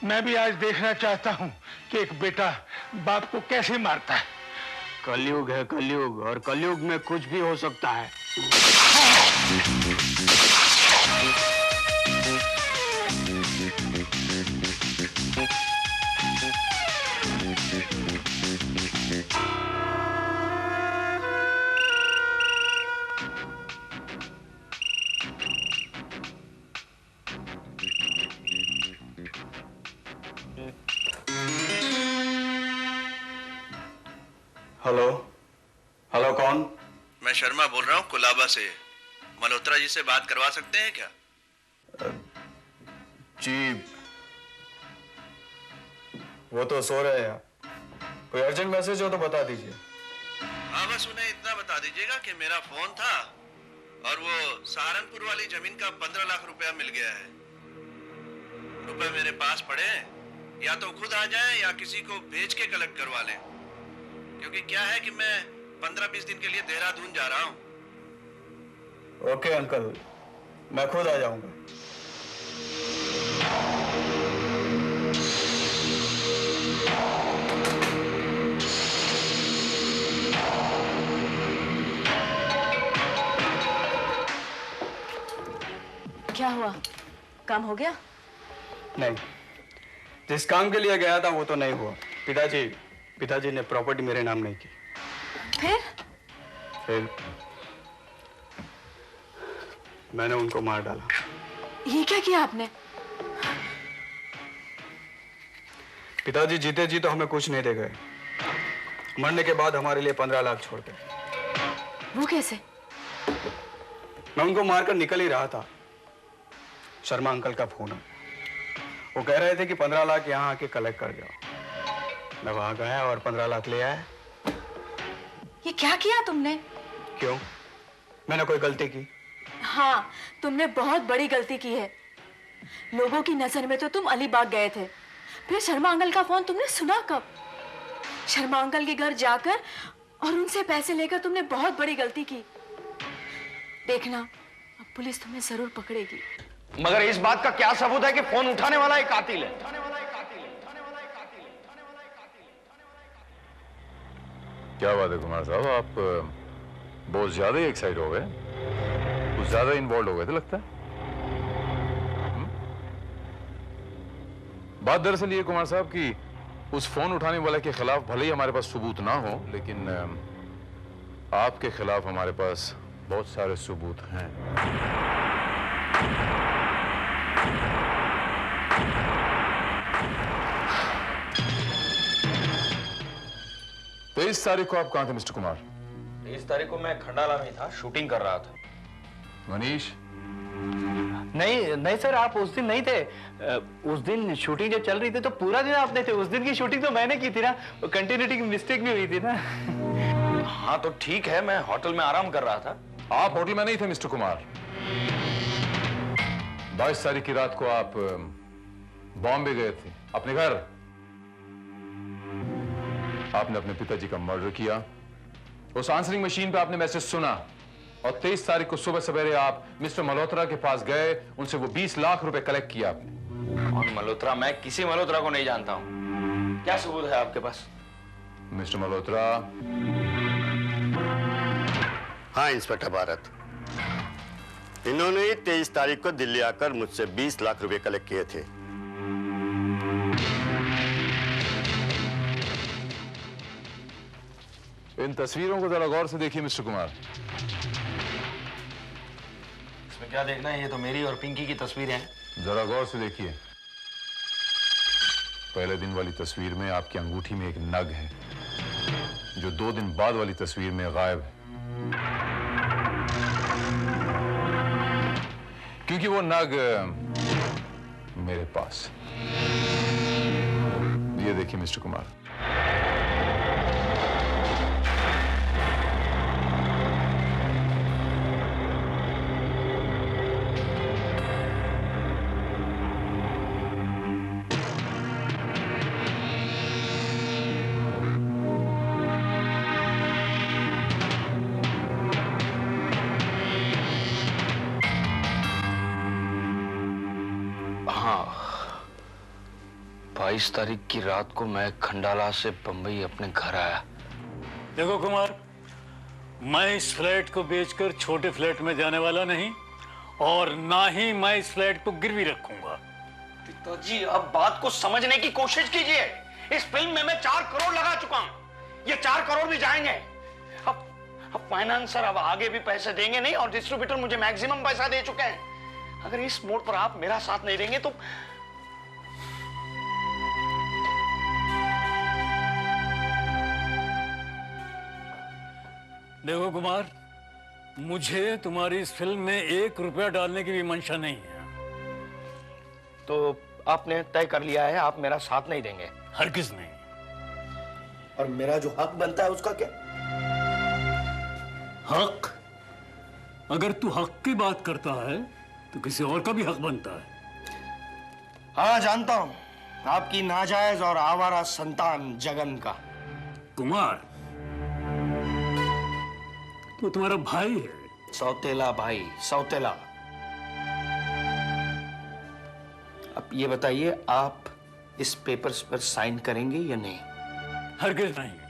S10: मैं भी आज देखना चाहता हूं कि एक बेटा बाप को कैसे मारता है।
S16: कलयुग है कलयुग, और कलयुग में कुछ भी हो सकता है। हेलो हेलो, कौन?
S6: मैं शर्मा बोल रहा हूँ कुलाबा से। मल्होत्रा जी से बात करवा सकते हैं क्या?
S16: जी वो तो सो रहे हैं। कोई अर्जेंट मैसेज हो तो बता दीजिए।
S6: हाँ, बस उन्हें इतना बता दीजिएगा कि मेरा फोन था और वो सहारनपुर वाली जमीन का 15 लाख रुपया मिल गया है। रुपए मेरे पास पड़े हैं, या तो खुद आ जाए या किसी को भेज के कलेक्ट करवा लें, क्योंकि क्या है कि मैं 15-20 दिन के लिए देहरादून जा रहा हूँ।
S16: ओके अंकल, मैं खुद आ जाऊंगा।
S15: क्या हुआ? काम हो गया?
S16: नहीं, जिस काम के लिए गया था वो तो नहीं हुआ। पिताजी ने प्रॉपर्टी मेरे नाम नहीं की। फिर मैंने उनको मार डाला।
S15: ये क्या किया आपने?
S16: पिताजी जीते जी तो हमें कुछ नहीं दे गए, मरने के बाद हमारे लिए 15 लाख छोड़ गए।
S15: वो कैसे?
S16: मैं उनको मारकर निकल ही रहा था, शर्मा अंकल का फोन है। वो कह रहे थे कि 15 लाख यहाँ आके कलेक्ट कर जाओ। मैं वहां गया और 15 लाख ले आया।
S15: ये क्या किया तुमने?
S16: क्यों? मैंने कोई गलती की?
S15: हाँ, तुमने बहुत बड़ी गलती की है। लोगों की नजर में तो तुम अलीबाग गए थे, फिर शर्मा अंकल का फोन तुमने सुना कब? शर्मा अंकल के घर जाकर और उनसे पैसे लेकर तुमने बहुत बड़ी गलती की। देखना, अब पुलिस तुम्हें जरूर पकड़ेगी।
S2: मगर इस बात का क्या सबूत है कि फोन उठाने वाला एक कातिल है?
S8: क्या बात है कुमार साहब, आप बहुत ज्यादा ही एक्साइट हो गए, कुछ ज्यादा इन्वॉल्व हो गए थे लगता है। बात दरअसल ये कुमार साहब कि उस फोन उठाने वाले के खिलाफ भले ही हमारे पास सबूत ना हो, लेकिन आपके खिलाफ हमारे पास बहुत सारे सबूत हैं। 23 तारीख को आप कहां थे मिस्टर कुमार?
S2: 23 तारीख को मैं खंडाला में था, शूटिंग कर रहा था।
S8: मनीष?
S13: नहीं सर, आप उस दिन नहीं थे। उस दिन शूटिंग जब चल रही थी तो पूरा दिन आप नहीं थे। उस दिन की शूटिंग तो मैंने की थी ना, कंटिन्यूटी की मिस्टेक भी हुई थी ना।
S2: हाँ तो ठीक है, मैं होटल में आराम कर रहा था।
S8: आप होटल में नहीं थे मिस्टर कुमार। 22 तारीख की रात को आप बॉम्बे गए थे अपने घर। आपने अपने पिताजी का मर्डर किया, उस आंसरिंग मशीन पे आपने मैसेज सुना, और 23 तारीख को सुबह सवेरे आप मिस्टर मल्होत्रा के पास गए, उनसे वो 20 लाख रुपए कलेक्ट किया आपने।
S2: कौन मल्होत्रा? मैं किसी मल्होत्रा को नहीं जानता हूं। क्या सबूत है आपके पास?
S8: मिस्टर मल्होत्रा?
S17: हाँ इंस्पेक्टर भारत, इन्होंने 23 तारीख को दिल्ली आकर मुझसे 20 लाख रुपए कलेक्ट किए थे।
S8: इन तस्वीरों को जरा गौर से देखिए मिस्टर कुमार।
S2: इसमें क्या देखना है? ये तो मेरी और पिंकी की तस्वीरें हैं।
S8: जरा गौर से देखिए। पहले दिन वाली तस्वीर में आपकी अंगूठी में एक नग है, जो 2 दिन बाद वाली तस्वीर में गायब है, क्योंकि वो नग मेरे पास। ये देखिए मिस्टर कुमार।
S2: 22 तारीख की रात को मैं खंडाला से बंबई अपने घर आया।
S4: देखो कुमार, मैं इस फ्लैट को बेचकर छोटे फ्लैट में जाने वाला नहीं, और ना ही मैं इस फ्लैट को गिरवी रखूंगा।
S2: पिताजी, अब बात को समझने की कोशिश कीजिए। इस फिल्म में मैं 4 करोड़ लगा चुका हूं, ये 4 करोड़ भी जाएंगे। अब फाइनेंसर अब आगे भी पैसे देंगे नहीं, और डिस्ट्रीब्यूटर मुझे मैक्सिमम पैसा दे चुके हैं। अगर इस मोड़ पर आप मेरा साथ नहीं देंगे तो
S4: देखो कुमार, मुझे तुम्हारी इस फिल्म में 1 रुपया डालने की भी मंशा नहीं है।
S2: तो आपने तय कर लिया है, आप मेरा साथ नहीं देंगे?
S4: हरगिज नहीं।
S12: और मेरा जो हक बनता है उसका क्या?
S4: हक? अगर तू हक की बात करता है तो किसी और का भी हक बनता है।
S2: हाँ, जानता हूं, आपकी नाजायज और आवारा संतान जगन का।
S4: कुमार, वो तुम्हारा भाई है।
S2: सौतेला भाई, सौतेला। अब ये बताइए, आप इस पेपर्स पर साइन करेंगे या नहीं?
S4: हरगिज नहीं।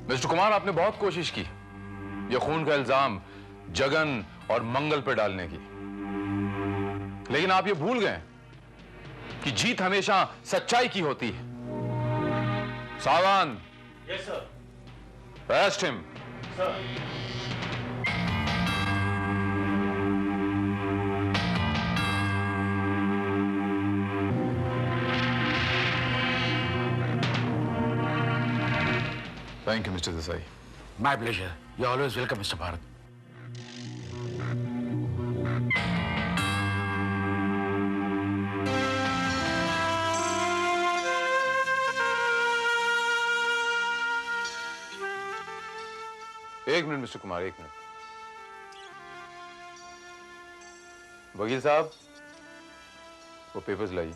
S8: मिस्टर कुमार, आपने बहुत कोशिश की ये खून का इल्जाम जगन और मंगल पर डालने की, लेकिन आप ये भूल गए कि जीत हमेशा सच्चाई की होती है। Sawant.
S9: Yes sir.
S8: Arrest him.
S9: Sir.
S8: Thank you, Mr. Desai.
S3: My pleasure. You're always welcome, Mr. Bharat.
S8: एक मिनट मिस्टर कुमार, एक मिनट। वकील साहब, वो पेपर्स लाइए।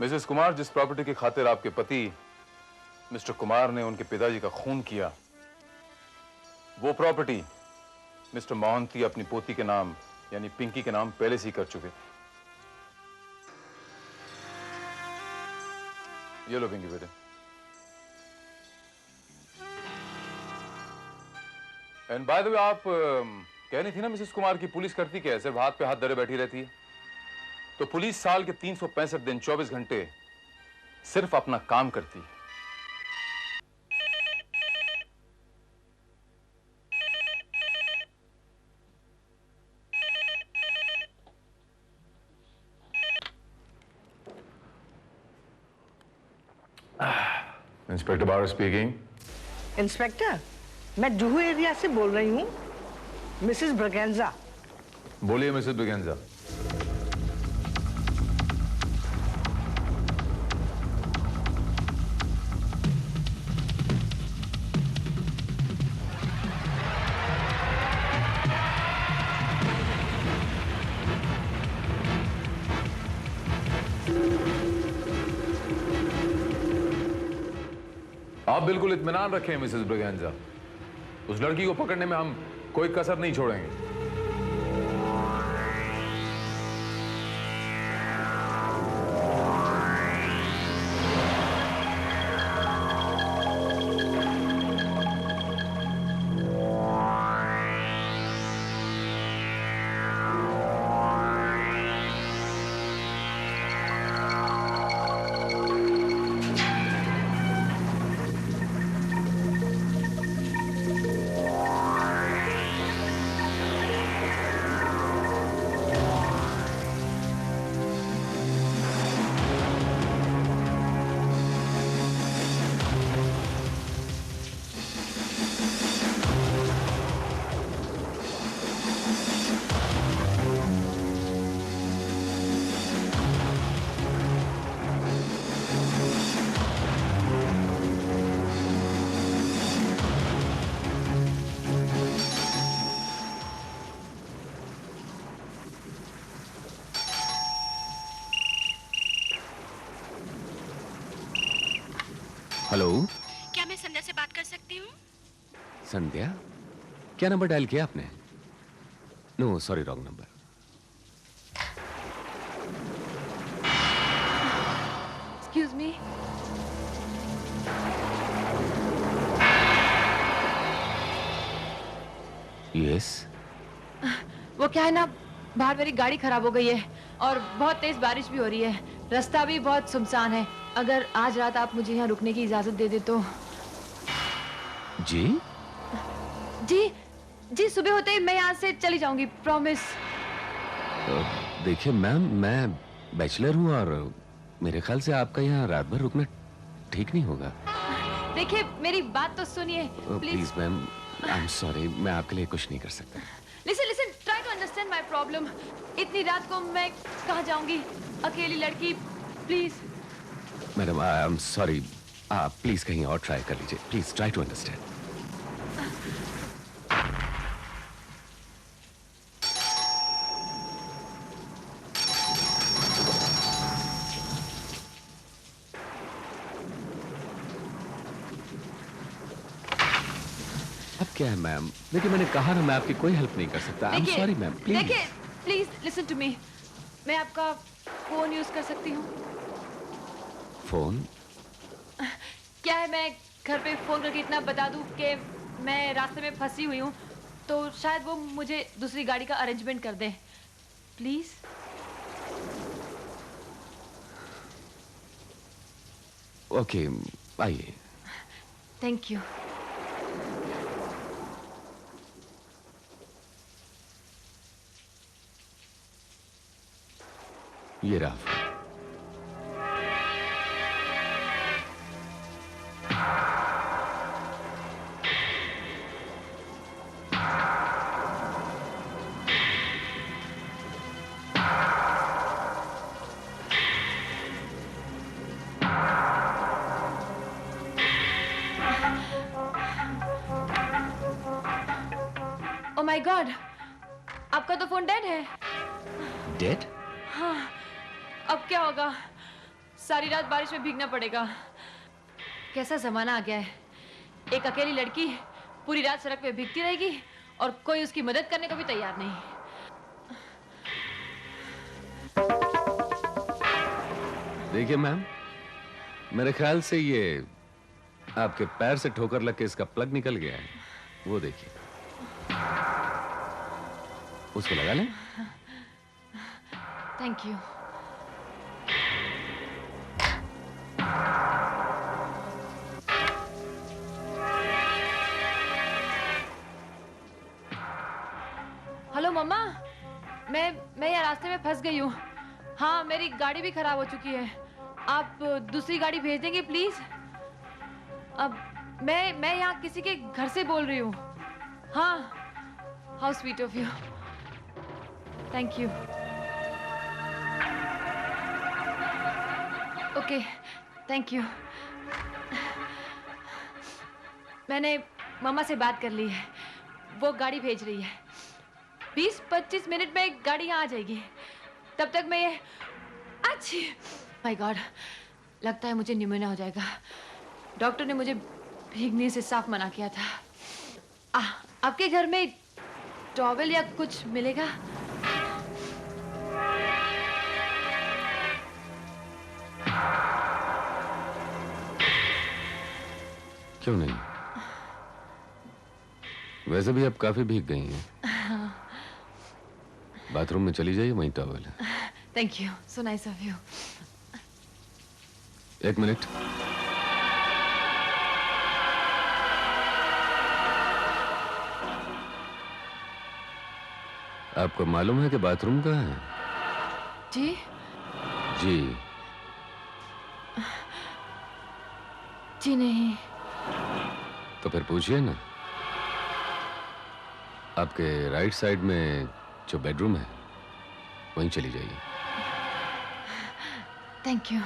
S8: मिसेस कुमार, जिस प्रॉपर्टी की खातिर आपके पति मिस्टर कुमार ने उनके पिताजी का खून किया, वो प्रॉपर्टी मिस्टर मोहंती अपनी पोती के नाम यानी पिंकी के नाम पहले से ही कर चुके थे। ये लो पिंकी बेटे। एंड बाय द वे, आप कह रही थी ना मिसेस कुमार की पुलिस करती क्या है, सिर्फ हाथ पे हाथ धरे बैठी रहती है। तो पुलिस साल के 365 दिन 24 घंटे सिर्फ अपना काम करती है। इंस्पेक्टर बार स्पीकिंग।
S18: इंस्पेक्टर, मैं जुहू एरिया से बोल रही हूँ, मिसेस ब्रगेंजा।
S8: बोलिए मिसेस ब्रगेंजा। आप बिल्कुल इत्मीनान रखें मिसेस ब्रगेंजा, उस लड़की को पकड़ने में हम कोई कसर नहीं छोड़ेंगे।
S19: हेलो,
S15: क्या मैं संध्या से बात कर सकती हूँ?
S19: संध्या? क्या नंबर डायल किया आपने? No sorry, wrong number.
S15: Excuse me.
S19: Yes.
S15: वो क्या है ना, बाहर मेरी गाड़ी खराब हो गई है और बहुत तेज बारिश भी हो रही है, रास्ता भी बहुत सुनसान है। अगर आज रात आप मुझे यहाँ रुकने की इजाजत दे दे तो।
S19: जी?
S15: जी सुबह होते ही मैं यहाँ से चली जाऊंगी, प्रॉमिस।
S19: देखिए मैम, मैं बैचलर हूँ और मेरे ख्याल से आपका यहाँ रात भर रुकना ठीक नहीं होगा।
S15: देखिए मेरी बात तो सुनिए
S19: please ma'am, I am sorry, मैं आपके लिए कुछ नहीं कर सकता।
S15: Listen, try to understand my problem. इतनी रात को मैं कहाँ जाऊंगी, अकेली लड़की, please.
S19: Madam I am sorry, आप प्लीज कहीं और ट्राई कर लीजिए, प्लीज ट्राई टू अंडरस्टैंड। अब क्या है मैम, देखिए मैंने कहा ना मैं आपकी कोई हेल्प नहीं कर सकता। आई एम सॉरी मैम, प्लीज।
S15: देखिए प्लीज लिसन टू मी, मैं आपका फोन यूज कर सकती हूँ?
S19: फोन?
S15: क्या है, मैं घर पे फोन करके इतना बता दूं कि मैं रास्ते में फंसी हुई हूँ, तो शायद वो मुझे दूसरी गाड़ी का अरेंजमेंट कर दे, प्लीज।
S19: ओके, आइए।
S15: Thank you.
S19: ये रहा।
S15: ओह माय गॉड, आपका तो फोन डेड है।
S19: डेड?
S15: हाँ, अब क्या होगा? सारी रात बारिश में भीगना पड़ेगा। कैसा जमाना आ गया है, एक अकेली लड़की पूरी रात सड़क पे भीगती रहेगी और कोई उसकी मदद करने को भी तैयार नहीं।
S19: देखिए मैम, मेरे ख्याल से ये आपके पैर से ठोकर लग के इसका प्लग निकल गया है, वो देखिए। उसको लगा लें?
S15: Thank you. हेलो मम्मा, मैं यहाँ रास्ते में फंस गई हूँ। हाँ, मेरी गाड़ी भी खराब हो चुकी है, आप दूसरी गाड़ी भेज देंगे प्लीज? अब मैं यहाँ किसी के घर से बोल रही हूँ। हाँ, how sweet of you, thank you. Okay, thank you. मैंने मम्मा से बात कर ली है, वो गाड़ी भेज रही है। 20-25 मिनट में गाड़ी यहाँ आ जाएगी। तब तक मैं ये माय गॉड, लगता है मुझे न्यूमोनिया हो जाएगा। डॉक्टर ने मुझे भीगने से साफ मना किया था। आपके घर में टॉवेल या कुछ मिलेगा?
S19: क्यों नहीं? वैसे भी अब काफी भीग गई हैं। बाथरूम में चली जाइए, वहीं टॉवेल है।
S15: Thank you, so nice of you.
S19: एक मिनट। आपको मालूम है कि बाथरूम कहाँ है?
S15: जी?
S19: जी।
S15: जी नहीं।
S19: तो फिर पूछिए ना। आपके राइट साइड में जो बेडरूम है, वहीं चली जाइए।
S15: Thank you.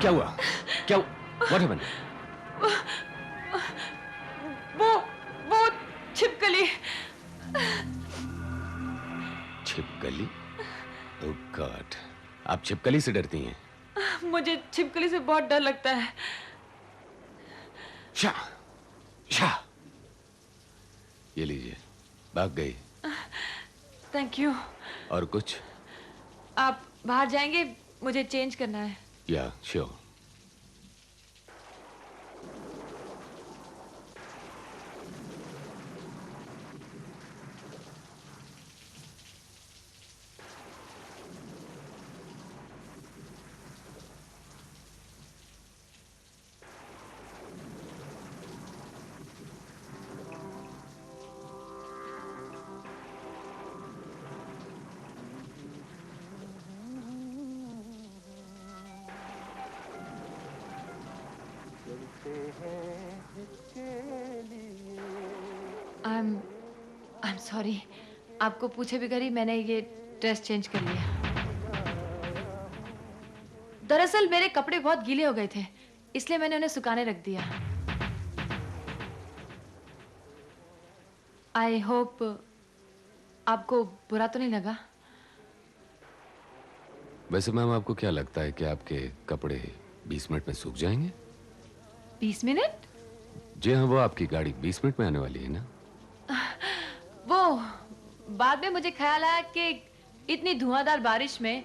S19: क्या हुआ? क्या What happened?
S15: वो छिपकली।
S19: छिपकली? ओह गॉड, आप छिपकली से डरती हैं?
S15: मुझे छिपकली से बहुत डर लगता है।
S19: शाह, ये लीजिए, भाग गई।
S15: Thank you.
S19: और कुछ?
S15: आप बाहर जाएंगे, मुझे चेंज करना है।
S19: या श्योर।
S15: I'm sorry, आपको पूछे बगैर ही मैंने ये ड्रेस चेंज कर लिया। दरअसल मेरे कपड़े बहुत गीले हो गए थे, इसलिए मैंने उन्हें सुखाने रख दिया। आई होप आपको बुरा तो नहीं लगा?
S19: वैसे मैम, आपको क्या लगता है कि आपके कपड़े 20 मिनट में सूख जाएंगे?
S15: 20 मिनट?
S19: जी हाँ, वो आपकी गाड़ी 20 मिनट में आने वाली है ना।
S15: वो बाद में मुझे ख्याल आया कि इतनी धुआंधार बारिश में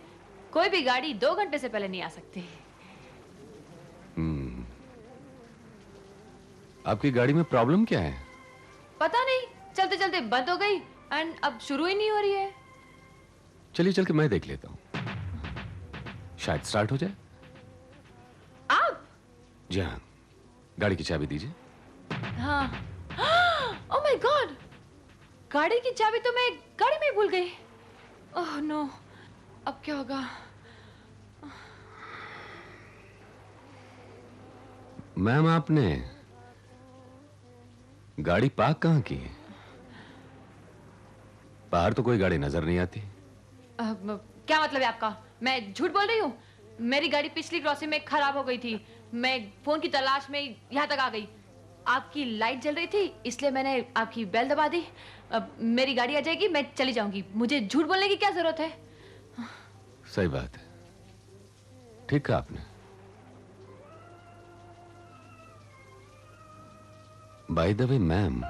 S15: कोई भी गाड़ी 2 घंटे से पहले नहीं आ सकती।
S19: आपकी गाड़ी में प्रॉब्लम क्या है?
S15: पता नहीं, चलते चलते बंद हो गई एंड अब शुरू ही नहीं हो रही है।
S19: चलिए चल के मैं देख लेता हूँ, शायद स्टार्ट हो जाए।
S15: आप?
S19: जी हाँ, गाड़ी की चाबी दीजिए।
S15: हाँ। ओह माय गॉड, गाड़ी की चाबी तो मैं गाड़ी में ही भूल गई। ओह नो, अब क्या होगा?
S19: मैम, आपने गाड़ी पार्क कहाँ की है? बाहर तो कोई गाड़ी नजर नहीं आती।
S15: क्या मतलब है आपका? मैं झूठ बोल रही हूँ? मेरी गाड़ी पिछली क्रॉसिंग में खराब हो गई थी, मैं फोन की तलाश में यहाँ तक आ गई। आपकी लाइट जल रही थी इसलिए मैंने आपकी बेल दबा दी। अब मेरी गाड़ी आ जाएगी, मैं चली जाऊंगी। मुझे झूठ बोलने की क्या जरूरत है?
S19: सही बात है, ठीक कहा आपने। बाय द वे मैम,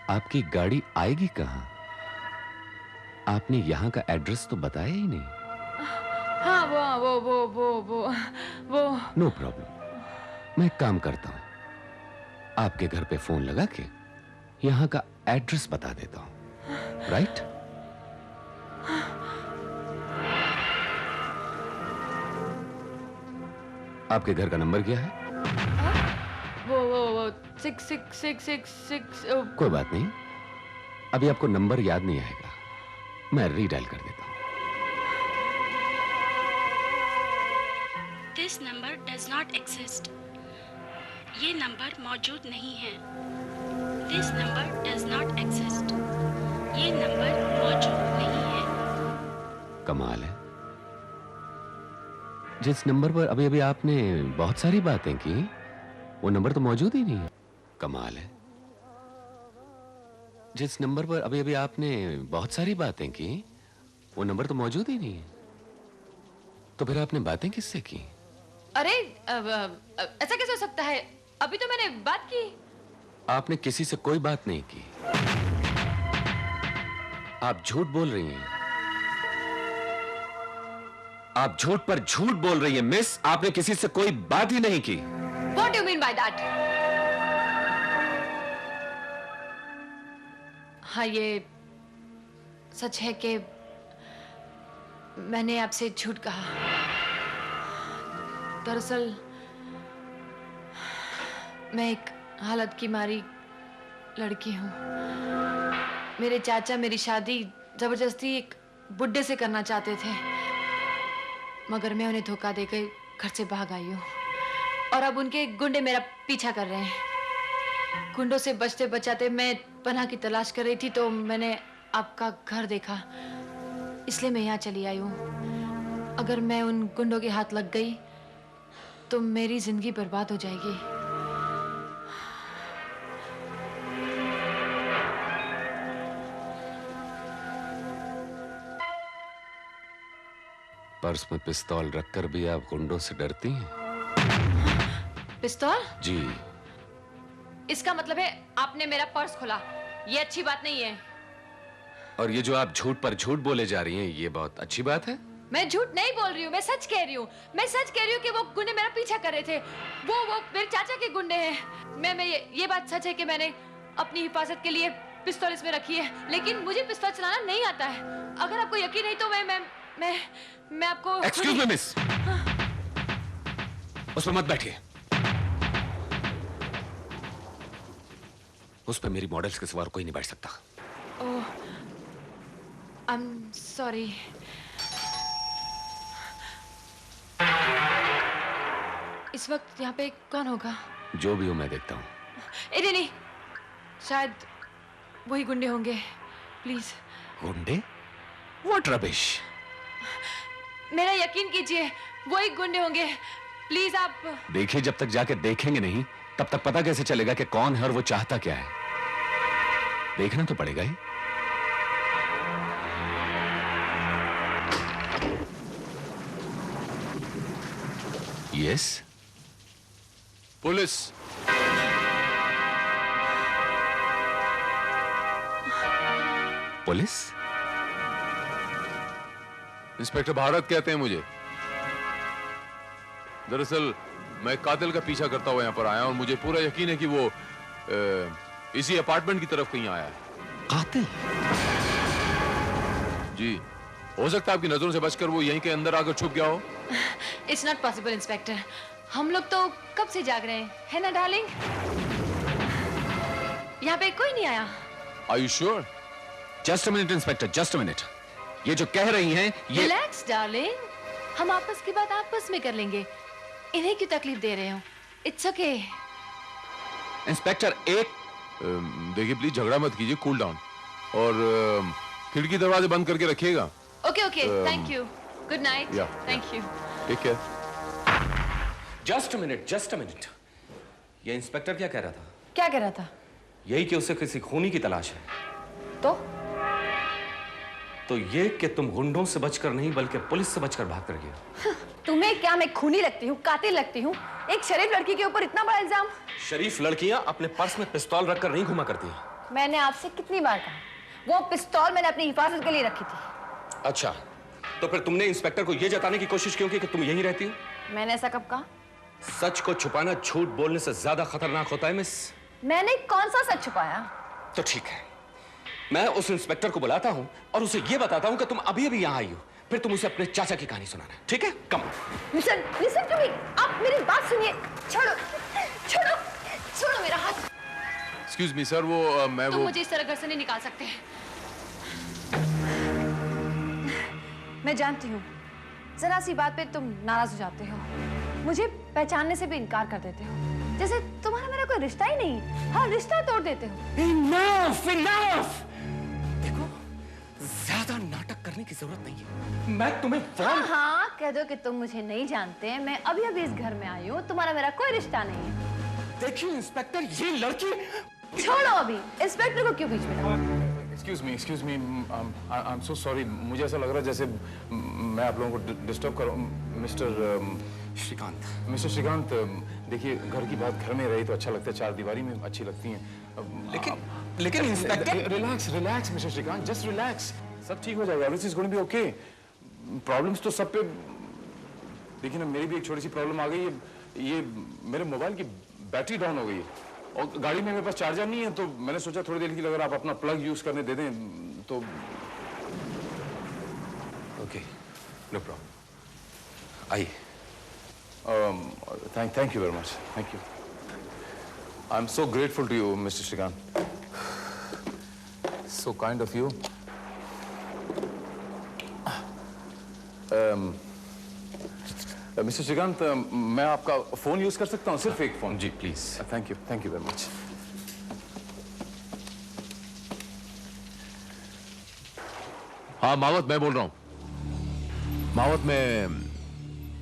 S19: आपकी गाड़ी आएगी कहां? आपने यहां का एड्रेस तो बताया ही नहीं।
S15: हाँ वो
S19: नो प्रॉब्लम, मैं एक काम करता हूं, आपके घर पे फोन लगा के यहां का एड्रेस बता देता हूं, राइट? आपके घर का नंबर क्या है?
S15: वो 6666।
S19: कोई बात नहीं, अभी आपको नंबर याद नहीं आएगा, मैं रीडायल कर देता हूं।
S20: This number does not exist. ये नंबर मौजूद नहीं है। This number does not exist. ये नंबर मौजूद नहीं है।
S19: कमाल है, जिस नंबर पर अभी अभी आपने बहुत सारी बातें की वो नंबर तो मौजूद ही नहीं है। कमाल है, जिस नंबर पर अभी अभी आपने बहुत सारी बातें की वो नंबर तो मौजूद ही नहीं है। तो फिर आपने बातें किससे की?
S15: अरे ऐसा कैसे हो सकता है? अभी तो मैंने बात की।
S19: आपने किसी से कोई बात नहीं की, आप झूठ बोल रही हैं। आप झूठ पर झूठ बोल रही हैं मिस, आपने किसी से कोई बात ही नहीं की।
S15: What do you mean by that? हाँ, ये सच है कि मैंने आपसे झूठ कहा। दरअसल मैं एक हालत की मारी लड़की हूँ। मेरे चाचा मेरी शादी जबरदस्ती एक बुड्ढे से करना चाहते थे, मगर मैं उन्हें धोखा देकर घर से भाग आई हूँ और अब उनके गुंडे मेरा पीछा कर रहे हैं। गुंडों से बचते बचाते मैं पनाह की तलाश कर रही थी तो मैंने आपका घर देखा, इसलिए मैं यहाँ चली आई हूँ। अगर मैं उन गुंडों के हाथ लग गई तो मेरी जिंदगी बर्बाद हो जाएगी।
S19: पर्स में पिस्तौल रखकर भी आप गुंडों से डरती हैं?
S15: पिस्तौल?
S19: जी।
S15: इसका मतलब है आपने मेरा पर्स खोला। ये अच्छी बात नहीं है।
S19: और ये जो आप झूठ पर झूठ बोले जा रही हैं, ये बहुत अच्छी बात है।
S15: मैं झूठ नहीं बोल रही हूँ, मैं सच कह रही हूँ। मैं सच कह रही हूँ कि वो गुंडे मेरा पीछा कर रहे थे। वो मेरे चाचा के गुंडे हैं। मैं ये बात सच है कि मैंने अपनी हिफाजत के लिए पिस्तौल इसमें रखी है, लेकिन मुझे पिस्तौल चलाना नहीं आता है। अगर आपको यकीन नहीं तो मैं आपको।
S19: एक्सक्यूज मी मिस, उस पर मत बैठिए। उस पर मेरी मॉडल्स के सिवा कोई नहीं बैठ सकता।
S15: ओह, आई एम सॉरी। इस वक्त यहाँ पे कौन होगा?
S19: जो भी हो मैं देखता हूँ।
S15: नहीं, शायद वही गुंडे होंगे। प्लीज।
S19: गुंडे? What rubbish.
S15: मेरा यकीन कीजिए, वही गुंडे होंगे। प्लीज आप
S19: देखिए, जब तक जाके देखेंगे नहीं तब तक पता कैसे चलेगा कि कौन है और वो चाहता क्या है। देखना तो पड़ेगा ही। Yes,
S8: police.
S19: Police?
S8: Inspector Bharat कहते हैं मुझे। दरअसल मैं कातिल का पीछा करता हुआ यहाँ पर आया और मुझे पूरा यकीन है कि वो इसी अपार्टमेंट की तरफ कहीं आया है।
S19: कातिल?
S8: जी, हो सकता है आपकी नजरों से बचकर वो यहीं के अंदर आकर छुप गया हो।
S15: It's not possible inspector. हम लोग तो कब से जाग रहे हैं, है ना डार्लिंग? यहाँ पे कोई नहीं आया।
S8: Are you sure?
S19: Just a minute inspector, just a minute. ये जो कह रही हैं ये।
S15: रिलैक्स डार्लिंग, हम आपस की बात आपस में कर लेंगे। इन्हें क्यों तकलीफ दे रहे हो? It's okay.
S19: इंस्पेक्टर एक
S8: देखिए प्लीज झगड़ा मत कीजिए, कूल डाउन। और खिड़की दरवाजे बंद करके रखिएगा।
S15: Okay okay, thank you. Good night. Thank you.
S8: Take care.
S19: Just a minute, just a minute.
S21: ये इंस्पेक्टर क्या कह रहा था?
S11: क्या कह रहा था?
S21: यही कि उसे किसी खूनी की तलाश है। तो ये कि तुम गुंडों से बचकर नहीं बल्कि पुलिस से बचकर भाग कर गए।
S11: तुम्हें क्या मैं खूनी लगती हूँ, कातिल लगती हूँ? एक शरीफ लड़की के ऊपर इतना बड़ा इल्जाम?
S21: शरीफ लड़कियां अपने पर्स में पिस्तौल रखकर नहीं घुमा करती हैं।
S11: मैंने आपसे कितनी बार कहा, वो पिस्तौल मैंने अपनी हिफाजत के लिए रखी थी।
S21: अच्छा, तो फिर तुमने इंस्पेक्टर को यह जताने की कोशिश क्यों की कि तुम यहीं रहती हो?
S11: मैंने ऐसा कब कहा?
S21: सच को छुपाना झूठ बोलने से ज्यादा खतरनाक होता है मिस।
S11: मैंने कौन सा सच छुपाया?
S21: तो ठीक है, मैं उस इंस्पेक्टर को बुलाता हूं और उसे यह बताता हूं कि तुम अभी अभी यहां आई हो, फिर तुम उसे अपने चाचा की कहानी सुनाना, ठीक है? कम।
S11: लिसन टू मी, आप मेरी बात सुनिए। छोड़ो छोड़ो छोड़ो मेरा हाथ।
S8: एक्सक्यूज मी सर, वो मैं
S11: तुम मुझे इस तरह घर से नहीं निकाल सकते। मैं जानती हूँ जरा सी बात पे तुम नाराज हो जाते हो, मुझे पहचानने से भी इनकार कर देते हो, जैसे तुम्हारा मेरा कोई रिश्ता ही नहीं। हाँ, रिश्ता तोड़ देते हो।
S21: Enough, enough! देखो, ज्यादा नाटक करने की जरूरत नहीं है। मैं तुम्हें
S11: हाँ, कह दो कि तुम मुझे नहीं जानते। मैं अभी अभी इस घर में आई हूँ, तुम्हारा मेरा कोई रिश्ता नहीं है।
S21: देखिए इंस्पेक्टर, ये लड़की।
S11: छोड़ो अभी, इंस्पेक्टर को क्यों बीच में लाओ?
S8: Excuse me, I am so sorry. मुझे ऐसा लग रहा है जैसे मैं आप लोगों को डिस्टर्ब कर रहा हूँ। मिस्टर श्रीकांत, देखिए घर की बात घर में रही तो अच्छा लगता है, चार दीवारी में अच्छी लगती हैं।
S21: लेकिन inspector,
S8: relax mister Shrikant, just relax, सब ठीक हो जाएगा। Everything is going to be okay. Problems तो सब पे, देखिए ना, मेरी भी एक छोटी सी प्रॉब्लम आ गई है। ये मेरे मोबाइल की बैटरी डाउन हो गई है और गाड़ी में मेरे पास चार्जर नहीं है, तो मैंने सोचा थोड़ी देर के लिए अगर आप अपना प्लग यूज करने दे दें तो।
S21: ओके, नो प्रॉब्लम, आइए।
S8: Thank you very much, thank you. I am so grateful to you mister Shrikant, so kind of you. Mister Shrikant, मैं आपका फोन यूज कर सकता हूँ? सिर्फ एक फोन?
S21: जी please.
S8: Thank you very much.
S19: हाँ मावत, मैं बोल रहा हूँ। मावत, मैं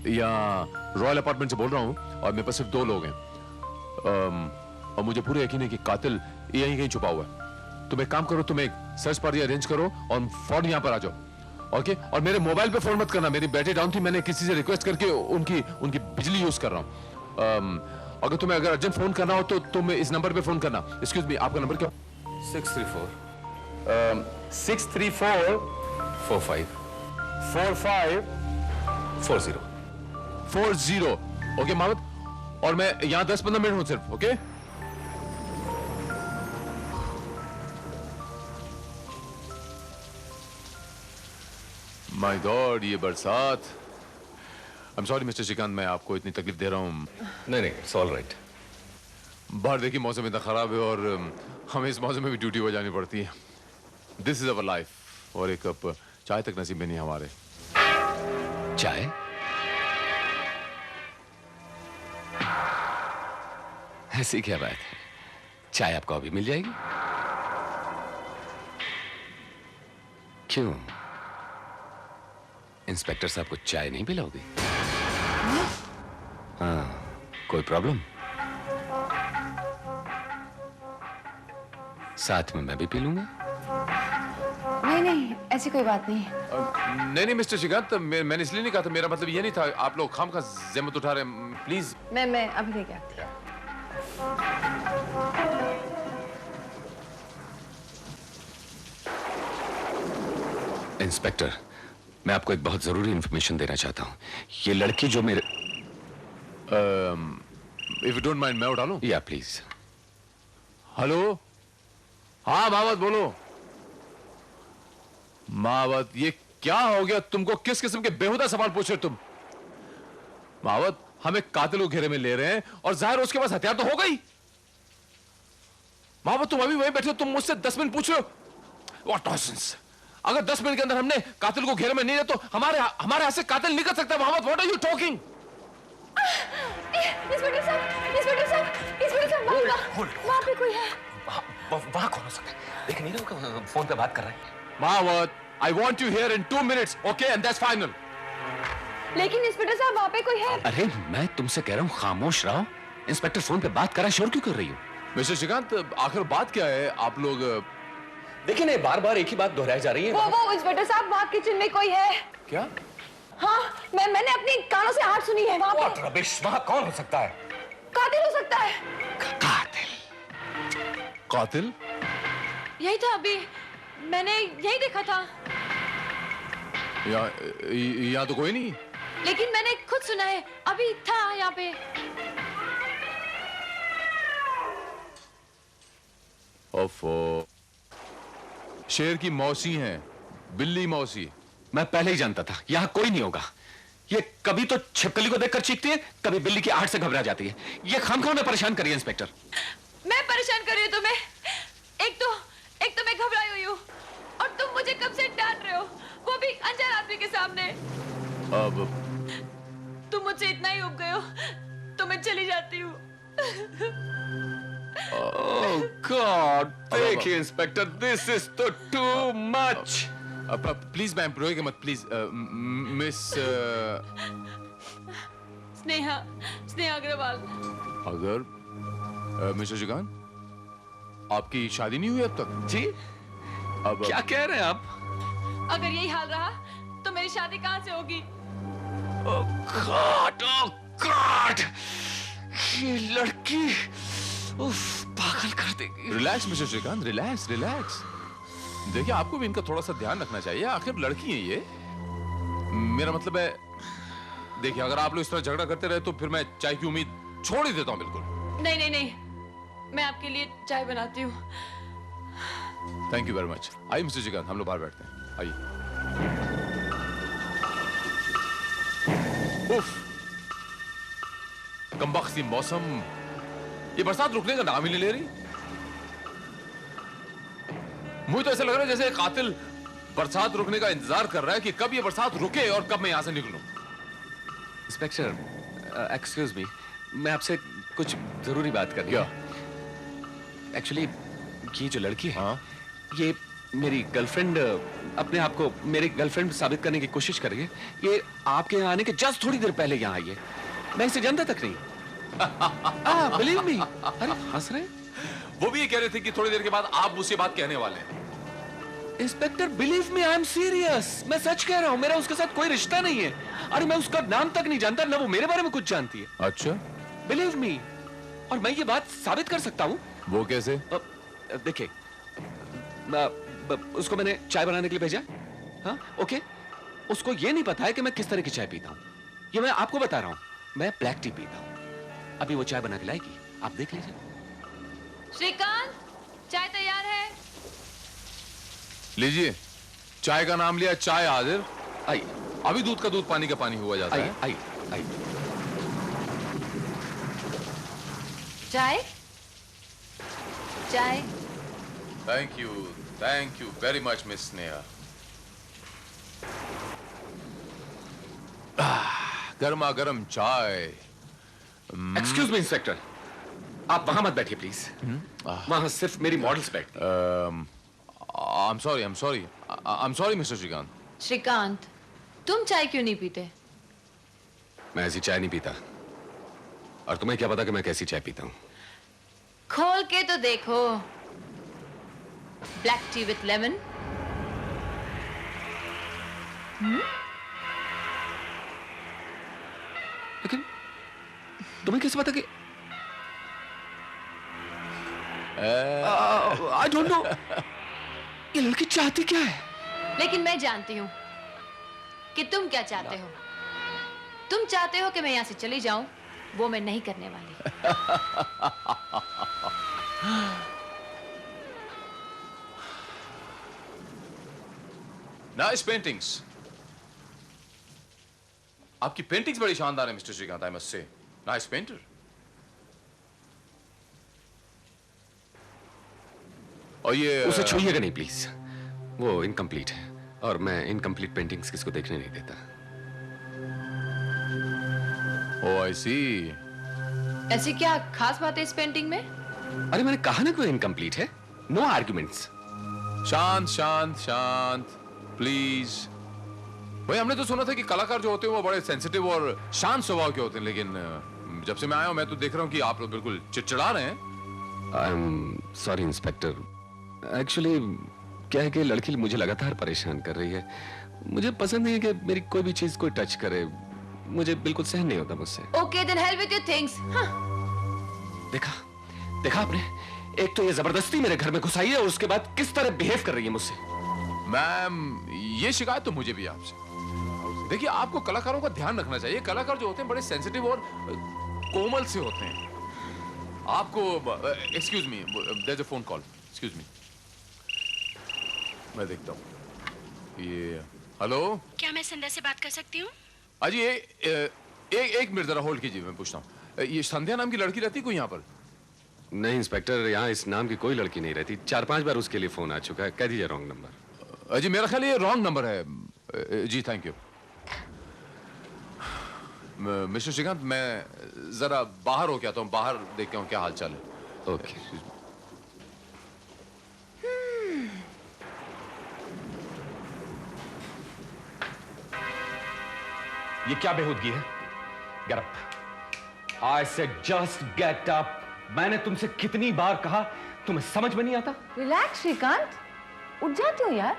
S19: यहाँ रॉयल अपार्टमेंट से बोल रहा हूँ और मेरे पास सिर्फ 2 लोग हैं। और मुझे पूरा यकीन है कि कातिल यहीं कहीं छुपा हुआ है। तुम एक काम करो, तुम एक सर्च पार्टी अरेंज करो और फौरन यहाँ पर आ जाओ, ओके? और मेरे मोबाइल पे फोन मत करना, मेरी बैटरी डाउन थी, मैंने किसी से रिक्वेस्ट करके उनकी बिजली यूज कर रहा हूँ। अगर तुम्हें अर्जेंट फोन करना हो तो तुम इस नंबर पे फोन करना। एक्सक्यूज मी, आपका नंबर क्या?
S21: 634
S8: 634
S21: 45
S8: 45
S21: 40।
S19: ओके मावत, और मैं यहाँ 10-15 मिनट हूँ सिर्फ, ओके? माय गॉड, ये बरसात। I am sorry mister Shrikant, मैं आपको इतनी तकलीफ दे रहा हूँ।
S21: नहीं, इट्स ऑल राइट।
S19: बाहर देखिए मौसम इतना खराब है और हमें इस मौसम में भी ड्यूटी बजानी पड़ती है। This is our life. और एक कप चाय तक नसीब में नहीं हमारे।
S21: चाय? ऐसी क्या बात है, चाय आपको अभी मिल जाएगी। क्यों, इंस्पेक्टर साहब को चाय नहीं पिलाओगे? हाँ, कोई प्रॉब्लम? साथ में मैं भी पी लूंगा।
S11: नहीं, ऐसी कोई बात नहीं।
S19: नहीं मिस्टर श्रीकांत, मैंने इसलिए नहीं कहा था, मेरा मतलब ये नहीं था। आप लोग खाम का ज़हमत उठा रहे हैं, प्लीज।
S11: मैं अभी लेके आती हूँ।
S21: इंस्पेक्टर, मैं आपको एक बहुत जरूरी इंफॉर्मेशन देना चाहता हूँ। ये लड़की जो मेरे
S19: इफ यू डोंट माइंड मैं उठा लूं?
S21: या प्लीज।
S19: हेलो, हाँ मावत बोलो। मावत, ये क्या हो गया तुमको? किस किस्म के बेहुदा सवाल पूछ रहे तुम? मावत, हमें कातिल को घेरे में ले रहे हैं और जाहिर उसके पास हथियार तो हो गई। मावत, तुम अभी वहीं बैठे हो, तुम मुझसे 10 मिनट पूछ रहे हो? What nonsense. अगर 10 मिनट के अंदर हमने कातिल को घेरे में नहीं लिया तो हमारे हाथ से कातिल नहीं कर सकता। Mohammed, what are you talking?
S11: Inspector साहब, वहाँ पे कोई है?
S21: वहाँ कौन हो सकता है? देख नहीं रहे, फोन पे बात कर रहे हैं।
S19: Mawat, I want you here in 2 minutes, okay? And that's final.
S11: लेकिन इंस्पेक्टर साहब, वहाँ पे कोई है?
S21: अरे मैं तुमसे कह रहा हूँ खामोश रहो। इंस्पेक्टर फोन पे बात करा, शोर क्यों कर रही हो?
S19: मिस्टर श्रीकांत, आखिर बात क्या है? आप लोग
S21: देखिए ना, बार बार एक ही बात दोहराई जा रही है।
S11: वो इंस्पेक्टर साहब, वहाँ किचन में कोई है।
S19: क्या?
S11: हाँ, मैंने अपनी कानों से आवाज सुनी है। वहाँ पे
S21: रबिश, वहाँ कौन हो सकता है?
S11: कातिल हो सकता है।
S19: कातिल?
S15: यही था, अभी मैंने यही देखा था।
S19: यहाँ तो कोई नहीं,
S15: लेकिन मैंने खुद सुना है, अभी था यहाँ पे।
S19: ओफो, शेर की मौसी हैं, बिल्ली मौसी।
S21: मैं पहले ही जानता था यहाँ कोई नहीं होगा। ये कभी तो छिपकली को देखकर चीखती है, कभी बिल्ली की आहट से घबरा जाती है। ये खामखा में परेशान करिए इंस्पेक्टर।
S15: मैं परेशान कर रही हूँ तुम्हें? एक तो मैं घबराई हुई हूँ, और तुम मुझे कब से डांट रहे हो, वो भी अनजान आदमी के सामने।
S19: अब
S15: तुम मुझसे इतना ही उब गए हो तो मैं चली जाती हूँ।
S21: ओह गॉड, देखिए इंस्पेक्टर, दिस इज तो टू मच।
S19: प्लीज मैम, रोइए मत प्लीज। मिस
S15: स्नेहा अग्रवाल।
S19: अगर मिस्टर श्रीकांत, आपकी शादी नहीं हुई अब तक?
S21: जी?
S19: अब
S21: क्या कह रहे हैं आप?
S15: अगर यही हाल रहा तो मेरी शादी कहाँ से होगी?
S21: गॉड, ओह गॉड, ये लड़की उफ, पागल कर देगी।
S19: Relax mister Shrikant, relax relax. देखिए, आपको भी इनका थोड़ा सा ध्यान रखना चाहिए, आखिर लड़की है ये। मेरा मतलब है, देखिए अगर आप लोग इस तरह झगड़ा करते रहे तो फिर मैं चाय की उम्मीद छोड़ ही देता हूँ बिल्कुल।
S15: नहीं, मैं आपके लिए चाय बनाती हूँ।
S19: Thank you very much. आइए मिस्टर श्रीकांत, हम लोग बाहर बैठते हैं, आइए। उफ, कमबख्ती मौसम, ये बरसात रुकने का नाम ही नहीं ले रही। मुझे तो ऐसा लग रहा है जैसे कातिल बरसात रुकने का इंतजार कर रहा है कि कब ये बरसात रुके और कब मैं यहां से निकलूं।
S21: इंस्पेक्टर, एक्सक्यूज मी, मैं आपसे कुछ जरूरी बात करनी है। एक्चुअली ये जो लड़की है, ये मेरी गर्लफ्रेंड, अपने आप को मेरी गर्लफ्रेंड साबित करने की कोशिश कर रही है। ये आपके यहाँ आने के जस्ट थोड़ी देर पहले यहाँ आई है। मैं इसे जानता तक नहीं। Believe me. अरे हंस रहे?
S19: वो भी ये कह रहे थे कि थोड़ी देर के बाद आप मुझसे बात कहने वाले हैं।
S21: Inspector, believe me, I am serious. मैं सच कह रहा हूँ, मेरा उसके साथ कोई रिश्ता नहीं है। अरे मैं उसका नाम तक नहीं जानता, ना वो मेरे बारे में कुछ जानती है।
S19: अच्छा,
S21: बिलीव मी, और मैं ये बात साबित कर सकता हूँ।
S19: वो कैसे?
S21: देखिए, उसको मैंने चाय बनाने के लिए भेजा। हाँ, ओके। उसको ये नहीं पता है कि मैं किस तरह की चाय पीता हूँ। ये मैं आपको बता रहा हूँ, मैं ब्लैक टी पीता हूँ। अभी वो चाय बना के लाएगी, आप देख लीजिए।
S15: श्रीकांत, चाय तैयार है।
S19: लीजिए, चाय का नाम लिया, चाय हाजिर।
S21: आइए।
S19: अभी दूध का दूध, पानी का पानी हुआ जाता है।
S21: आइए, आइए।
S15: चाय।
S19: Thank you very much miss Sneha. गर्मा गर्म चाय।
S21: एक्सक्यूज मी इंस्पेक्टर, आप वहां मत बैठिए प्लीज। वहां सिर्फ मेरी मॉडल्स बैठ।
S19: I'm sorry mister Shrikant.
S15: Shrikant, तुम चाय क्यों नहीं पीते?
S21: मैं ऐसी चाय नहीं पीता, और तुम्हें क्या पता कि मैं कैसी चाय पीता हूँ?
S15: खोल के तो देखो। Black T with lemon.
S21: लेकिन तुम्हें कैसे पता कि आई डोंट नो ये लड़की चाहती क्या है?
S15: लेकिन मैं जानती हूं कि तुम क्या चाहते हो। तुम चाहते हो कि मैं यहां से चली जाऊं, वो मैं नहीं करने वाली।
S19: Nice paintings. आपकी पेंटिंग्स बड़ी शानदार है mister Shrikant, I must say. Nice painter. और ये
S21: उसे छूइएगा नहीं प्लीज, वो इनकम्प्लीट है, और मैं इनकम्प्लीट पेंटिंग्स किसको देखने नहीं देता।
S19: ओह आई सी।
S15: ऐसी क्या खास बात है इस पेंटिंग में?
S21: अरे मैंने कहा ना कि वो इनकम्प्लीट है। No arguments.
S19: शांत शांत शांत प्लीज। भाई हमने तो सुना था कि कलाकार जो होते हैं वो बड़े सेंसिटिव और शांत स्वभाव के होते हैं, लेकिन जब से मैं आया हूं मैं तो देख रहा हूं कि आप लोग बिल्कुल चिड़चिड़ा रहे हैं।
S21: आई एम सॉरी इंस्पेक्टर, एक्चुअली क्या है कि लड़की मुझे लगातार परेशान कर रही है। मुझे पसंद नहीं है कि मेरी कोई भी चीज कोई टच करे, मुझे बिल्कुल सहन नहीं होता मुझसे।
S11: Okay then hell with your things.
S21: देखा आपने, एक तो ये जबरदस्ती मेरे घर में घुस आई है और उसके बाद किस तरह बिहेव कर रही है मुझसे।
S19: मैम ये शिकायत तो मुझे भी है आपसे। देखिए आपको कलाकारों का ध्यान रखना चाहिए। कलाकार जो होते हैं बड़े सेंसिटिव और कोमल से होते हैं। आपको excuse me, there is a phone call, excuse me, मैं देखता हूँ ये। हेलो,
S20: क्या मैं संध्या से बात कर सकती हूँ?
S19: अजी एक मिनट जरा होल्ड कीजिए, मैं पूछता हूँ। ये संध्या नाम की लड़की रहती कोई यहाँ पर?
S21: नहीं इंस्पेक्टर, यहाँ इस नाम की कोई लड़की नहीं रहती। 4-5 बार उसके लिए फोन आ चुका है। कह दीजिए रॉन्ग नंबर।
S19: अजी मेरा ख्याल ये रॉन्ग नंबर है। जी थैंक यू। मिस्टर श्रीकांत, मैं जरा बाहर हो के आता हूँ, बाहर देखता हूँ क्या हाल चाल है।
S21: ओके।
S1: ये क्या बेहूदगी है? Get up. I said just get up. मैंने तुमसे कितनी बार कहा, तुम्हें समझ में नहीं आता?
S11: रिलैक्स श्रीकांत, उठ जाते हो यार।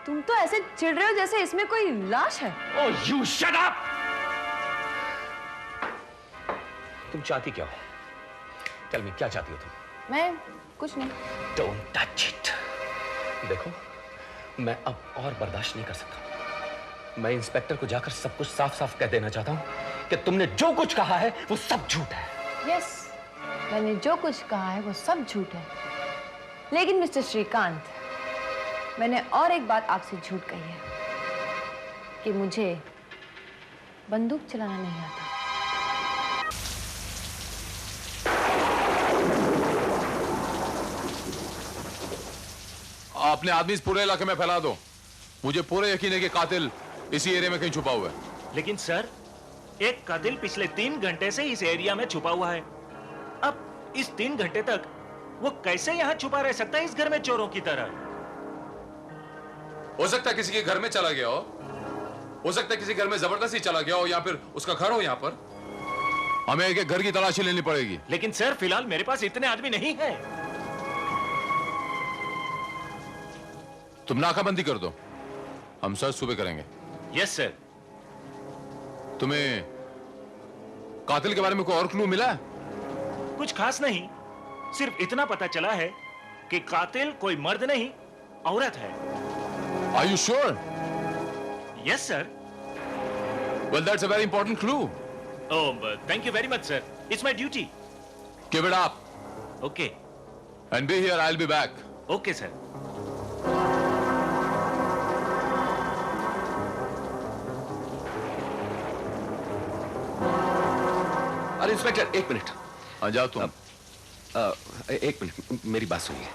S11: तुम तो ऐसे चिढ़ रहे हो जैसे इसमें कोई लाश है।
S1: Oh you shut up. तुम चाहती क्या हो? टेल मी, क्या चाहती हो तुम?
S11: मैं कुछ नहीं।
S1: Don't touch it. देखो, मैं अब और बर्दाश्त नहीं कर सकता। मैं इंस्पेक्टर को जाकर सब कुछ साफ साफ कह देना चाहता हूं कि तुमने जो कुछ कहा है वो सब झूठ है।
S11: यस, मैंने जो कुछ कहा है वो सब झूठ है। लेकिन मिस्टर श्रीकांत, मैंने और एक बात आपसे झूठ कही है कि मुझे बंदूक चलाना नहीं आता।
S19: अपने आदमी इस पूरे इलाके में फैला दो। मुझे पूरे यकीन है कि कातिल इसी एरिया में कहीं छुपा हुआ है।
S22: लेकिन सर, एक कातिल पिछले 3 घंटे से इस एरिया में छुपा हुआ है। अब इस 3 घंटे तक वो कैसे यहाँ छुपा रह सकता है इस घर में चोरों की तरह?
S19: हो सकता है किसी के घर में चला गया हो सकता है किसी घर में जबरदस्ती चला गया हो, या फिर उसका घर हो यहाँ पर। हमें एक घर की तलाशी लेनी पड़ेगी।
S22: लेकिन सर, फिलहाल मेरे पास इतने आदमी नहीं है।
S19: तुम नाकाबंदी कर दो, हम सर्च सुबह करेंगे।
S22: Yes sir.
S19: तुम्हें कातिल के बारे में कोई और क्लू मिला है?
S22: कुछ खास नहीं, सिर्फ इतना पता चला है कि कातिल कोई मर्द नहीं, औरत है।
S19: Are you sure?
S22: Yes, sir.
S19: Well, that's a very important clue.
S22: Oh, thank you very much, sir. It's my duty.
S19: Give it up.
S22: Okay.
S19: And be here, I'll be back.
S22: Okay, sir.
S21: अरे inspector, एक minute.
S19: हाँ जाओ तुम।
S21: एक minute, मेरी बात सुनिए।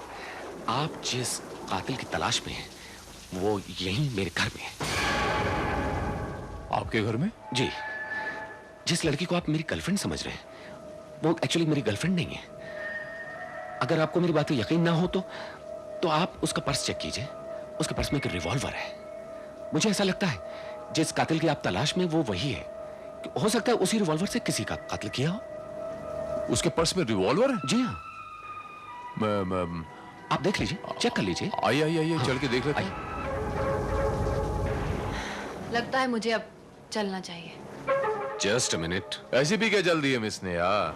S21: आप जिस कातिल की तलाश में हैं, वो यहीं मेरे घर में है।
S19: आपके घर में?
S21: जी। जिस लड़की को आप मेरी गर्लफ्रेंड समझ रहे हैं, वो एक्चुअली मेरी गर्लफ्रेंड नहीं है। अगर आपको मेरी बात पर यकीन ना हो तो आप उसका पर्स चेक कीजिए। उसके पर्स में एक रिवॉल्वर है। मुझे ऐसा लगता है जिस कातिल की आप तलाश में वो वही है। हो सकता है उसी रिवॉल्वर से किसी का कत्ल किया हो।
S19: उसके पर्स में रिवॉल्वर है?
S21: जी हाँ। आप देख लीजिए, चेक कर लीजिए।
S19: आइए चल के देख लेते हैं।
S11: लगता है मुझे अब चलना चाहिए।
S21: Just a minute.
S19: ऐसी भी क्या जल्दी है मिस नेहा?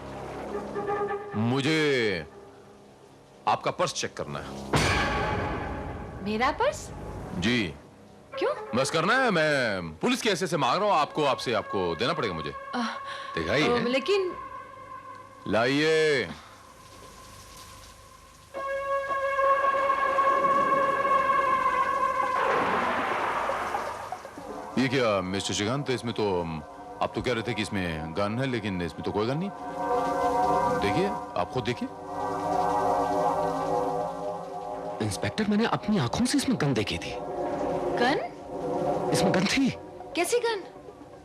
S19: मुझे आपका पर्स चेक करना है।
S11: मेरा पर्स?
S19: जी।
S11: क्यों?
S19: बस करना है। मैं पुलिस के ऐसे से मांग रहा हूँ आपको देना पड़ेगा मुझे।
S21: दिखाइए।
S11: लेकिन
S19: लाइए। ये क्या मिस्टर श्रीकांत, इसमें तो आप तो कह रहे थे कि इसमें गन है, लेकिन इसमें तो कोई गन नहीं। देखिए, आप खुद देखिए।
S21: इंस्पेक्टर, मैंने अपनी आंखों से इसमें गन देखी थी।
S11: गन?
S21: इसमें गन थी।
S11: कैसी गन?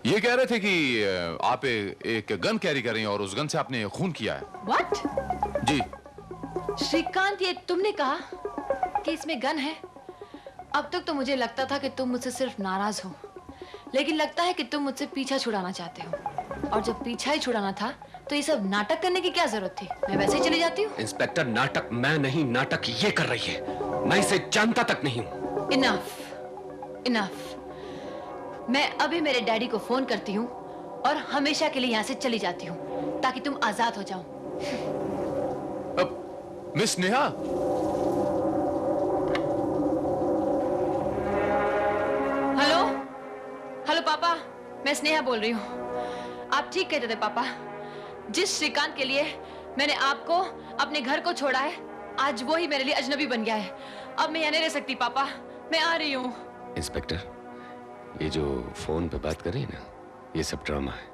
S19: ये कह रहे थे कि आप एक गन कैरी कर रही हैं और उस गन से आपने खून किया है।
S11: What?
S19: जी।
S11: श्रीकांत, ये तुमने कहा कि इसमें गन है? अब तक तो मुझे लगता था कि तुम मुझसे सिर्फ नाराज हो, लेकिन लगता है कि तुम मुझसे पीछा छुड़ाना चाहते हो। और जब पीछा ही छुड़ाना था तो ये सब नाटक करने की क्या जरूरत थी? मैं वैसे ही चली जाती हूँ।
S1: इंस्पेक्टर, नाटक मैं नहीं, नाटक ये कर रही है। मैं इसे जानता तक नहीं हूँ।
S11: Enough, enough. मैं अभी मेरे डैडी को फोन करती हूँ और हमेशा के लिए यहाँ से चली जाती हूँ ताकि तुम आजाद हो जाओ।
S19: मिस नेहा,
S11: हेलो, हेलो पापा, मैं स्नेहा बोल रही हूँ। आप ठीक कहते थे पापा। जिस श्रीकांत के लिए मैंने आपको अपने घर को छोड़ा है, आज वो ही मेरे लिए अजनबी बन गया है। अब मैं यहाँ नहीं रह सकती पापा, मैं आ रही हूँ।
S1: इंस्पेक्टर, ये जो फोन पे बात कर रही है ना, ये सब ड्रामा है।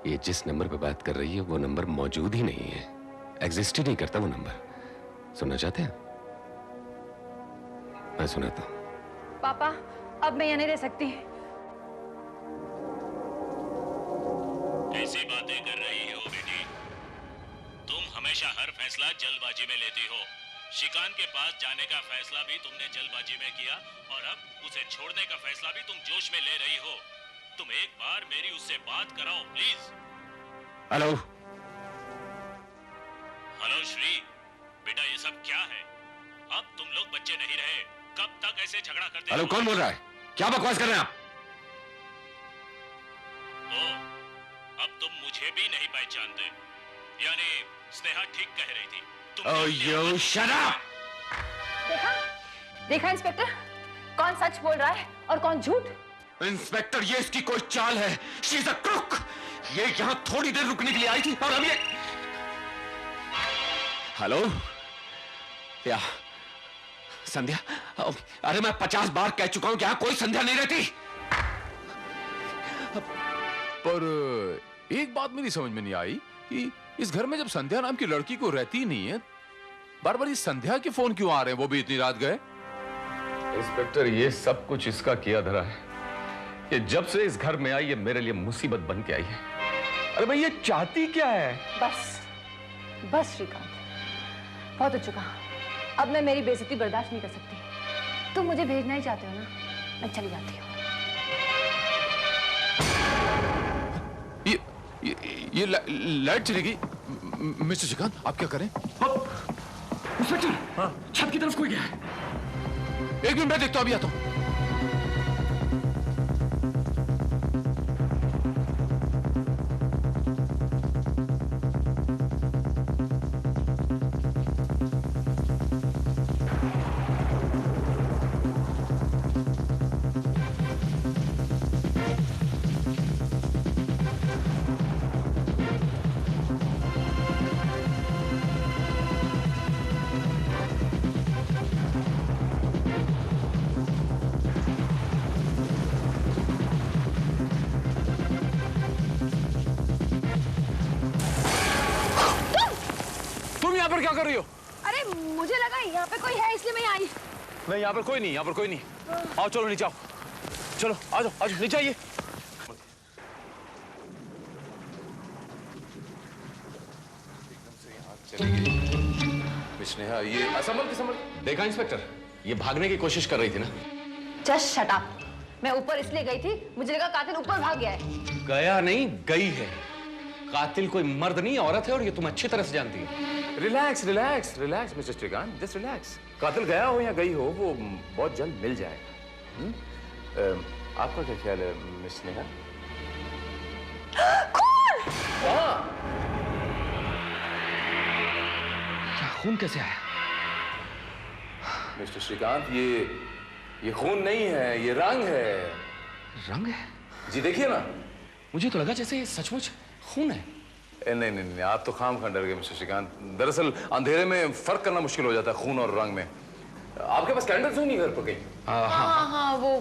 S1: ये जिस नंबर पे बात कर रही है वो नंबर मौजूद ही नहीं है, एग्जिस्ट ही नहीं करता वो नंबर। सुनना चाहते हैं? मैं सुनाता हूँ।
S11: पापा, अब मैं यहाँ नहीं रह सकती।
S5: ऐसी बातें कर रही हो बेटी? तुम हमेशा हर फैसला जल्दबाजी में लेती हो। श्रीकांत के पास जाने का फैसला भी तुमने जल्दबाजी में किया और अब उसे छोड़ने का फैसला भी तुम जोश में ले रही हो। तुम एक बार मेरी उससे बात कराओ प्लीज।
S1: हेलो
S5: हेलो श्री, बेटा ये सब क्या है? अब तुम लोग बच्चे नहीं रहे। कब तक ऐसे झगड़ा करते?
S1: हेलो, कौन बोल रहा है? क्या बकवास कर रहे हैं आप?
S5: ओ, अब तुम मुझे भी नहीं पहचानते। यानी स्नेहा ठीक कह रही थी।
S1: Oh, you shut up!
S11: देखा? देखा इंस्पेक्टर? कौन सच बोल रहा है और कौन झूठ?
S1: इंस्पेक्टर, ये इसकी कोई चाल है। She's a crook! ये यहाँ थोड़ी देर रुकने के लिए आई थी और अब ये... हेलो? क्या? संध्या? अरे मैं 50 बार कह चुका हूं कि यहाँ कोई संध्या नहीं रहती।
S19: पर एक बात मेरी समझ में नहीं आई कि इस घर में जब संध्या नाम की लड़की को रहती नहीं है, बार बार इस संध्या के फोन क्यों आ रहे हैं? वो भी इतनी रात गए।
S1: इंस्पेक्टर, ये सब कुछ इसका किया धरा है। ये जब से इस घर में आई, ये मेरे लिए मुसीबत बन के आई है। अरे भाई, ये चाहती क्या है?
S11: बस, बस श्रीकांत, बहुत हो चुका। अब मैं मेरी बेइज्जती बर्दाश्त नहीं कर सकती। तुम मुझे भेजना ही चाहते हो ना? मैं चली जाती हूँ।
S19: ये लाइट चलेगी। मिस्टर श्रीकांत, आप क्या करें?
S1: इंस्पेक्टर, हाँ? छत की तरफ कोई गया है।
S19: एक मिनट, मैं देखता हूं, अभी आता हूं। यहाँ पर क्या कर रही हो?
S11: अरे मुझे लगा यहाँ पे कोई है इसलिए मैं आई।
S19: नहीं, यहाँ पर कोई नहीं, यहाँ पर कोई नहीं। आओ, चलो नीचे आओ। चलो आ जाओ, आज नीचे आइए। स्नेहा, ये संभल।
S1: देखा इंस्पेक्टर, ये भागने की कोशिश कर रही थी ना।
S11: Just shut up. मैं ऊपर इसलिए गई थी, मुझे लगा कातिल ऊपर भाग गया है।
S1: गया नहीं, गई है। कातिल कोई मर्द नहीं, औरत है, और ये तुम अच्छी तरह से जानती है।
S8: Relax relax relax mister Shrikant, just relax. कातिल गया हो या गई हो, वो बहुत जल्द मिल जाएगा। आपका क्या ख्याल है मिस नेहा?
S1: खून कैसे आया?
S8: मिस्टर श्रीकांत, ये खून नहीं है, ये रंग है।
S1: रंग है?
S8: जी देखिए ना।
S1: मुझे तो लगा जैसे ये सचमुच खून है।
S8: नहीं, आप तो खाम खा डर गए मिस्टर श्रीकांत। दरअसल अंधेरे में फर्क करना मुश्किल हो जाता है खून और रंग में। आपके पास कैंडल्स हो नहीं घर पर कहीं?
S11: हाँ, वो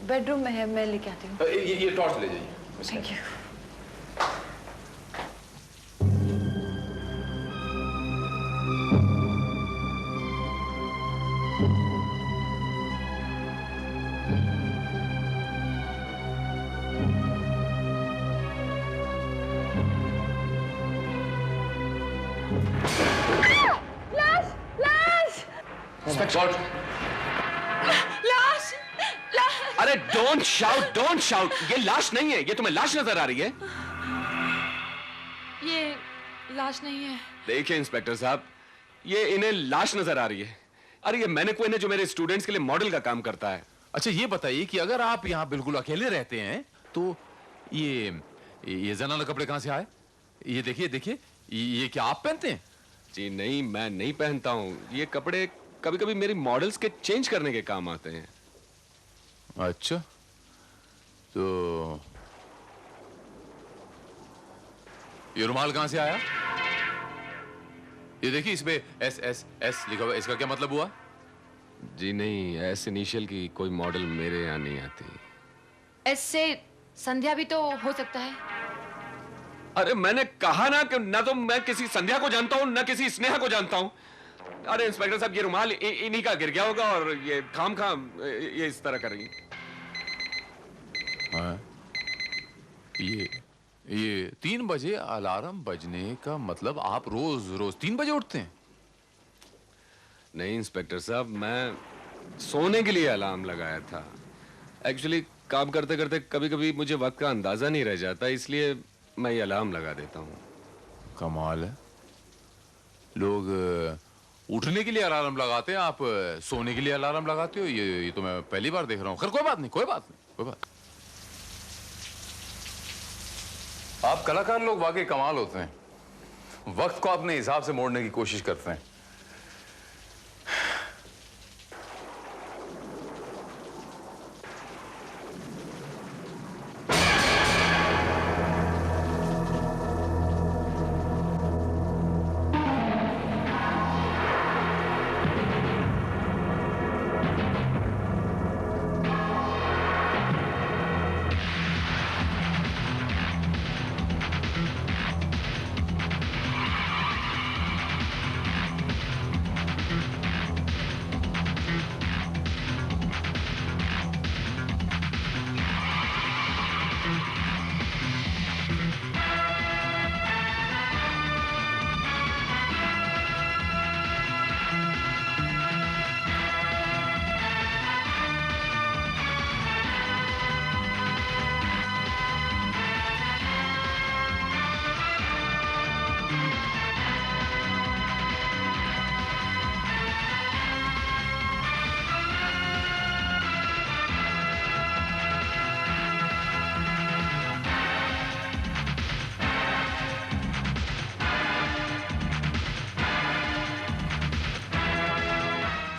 S11: बेडरूम में है, मैं लेके आती हूँ।
S8: ये टॉर्च ले जाइए।
S11: Thank you.
S15: लाश!
S1: अरे डोंट शाउट, ये लाश नहीं है। ये तुम्हें लाश नजर आ रही है?
S15: लाश नहीं है।
S21: देखिए इंस्पेक्टर साहब, ये इन्हें लाश नजर आ रही है। अरे ये मैनिक्विन है जो मेरे स्टूडेंट्स के लिए मॉडल का काम करता है।
S19: अच्छा ये बताइए कि अगर आप यहाँ बिल्कुल अकेले रहते हैं तो ये जनाना कपड़े कहाँ से आए? ये देखिए देखिए, ये क्या आप पहनते हैं?
S21: जी नहीं, मैं नहीं पहनता हूँ। ये कपड़े कभी कभी मेरी मॉडल्स के चेंज करने के काम आते हैं।
S19: अच्छा, तो ये रुमाल कहां से आया? ये देखिए इसमें एस एस एस लिखा हुआ, इसका क्या मतलब हुआ?
S21: जी नहीं, एस इनिशियल की कोई मॉडल मेरे यहाँ नहीं आती।
S11: एस से संध्या भी तो हो सकता है।
S21: अरे मैंने कहा ना कि ना तो मैं किसी संध्या को जानता हूँ ना किसी स्नेहा को जानता हूँ। अरे इंस्पेक्टर साहब, ये रुमाल इन्हीं का गिर गया होगा और ये खाम ये इस तरह कर रही है।
S19: हाँ, ये 3 बजे अलार्म बजने का मतलब आप रोज 3 बजे उठते हैं?
S21: नहीं इंस्पेक्टर साहब, मैं सोने के लिए अलार्म लगाया था। एक्चुअली काम करते करते कभी कभी मुझे वक्त का अंदाजा नहीं रह जाता, इसलिए मैं ये अलार्म लगा देता हूँ।
S19: कमाल है, लोग उठने के लिए अलार्म लगाते हैं, आप सोने के लिए अलार्म लगाते हो। ये तो मैं पहली बार देख रहा हूँ। खैर कोई बात नहीं। आप कलाकार लोग वाकई कमाल होते हैं, वक्त को अपने हिसाब से मोड़ने की कोशिश करते हैं।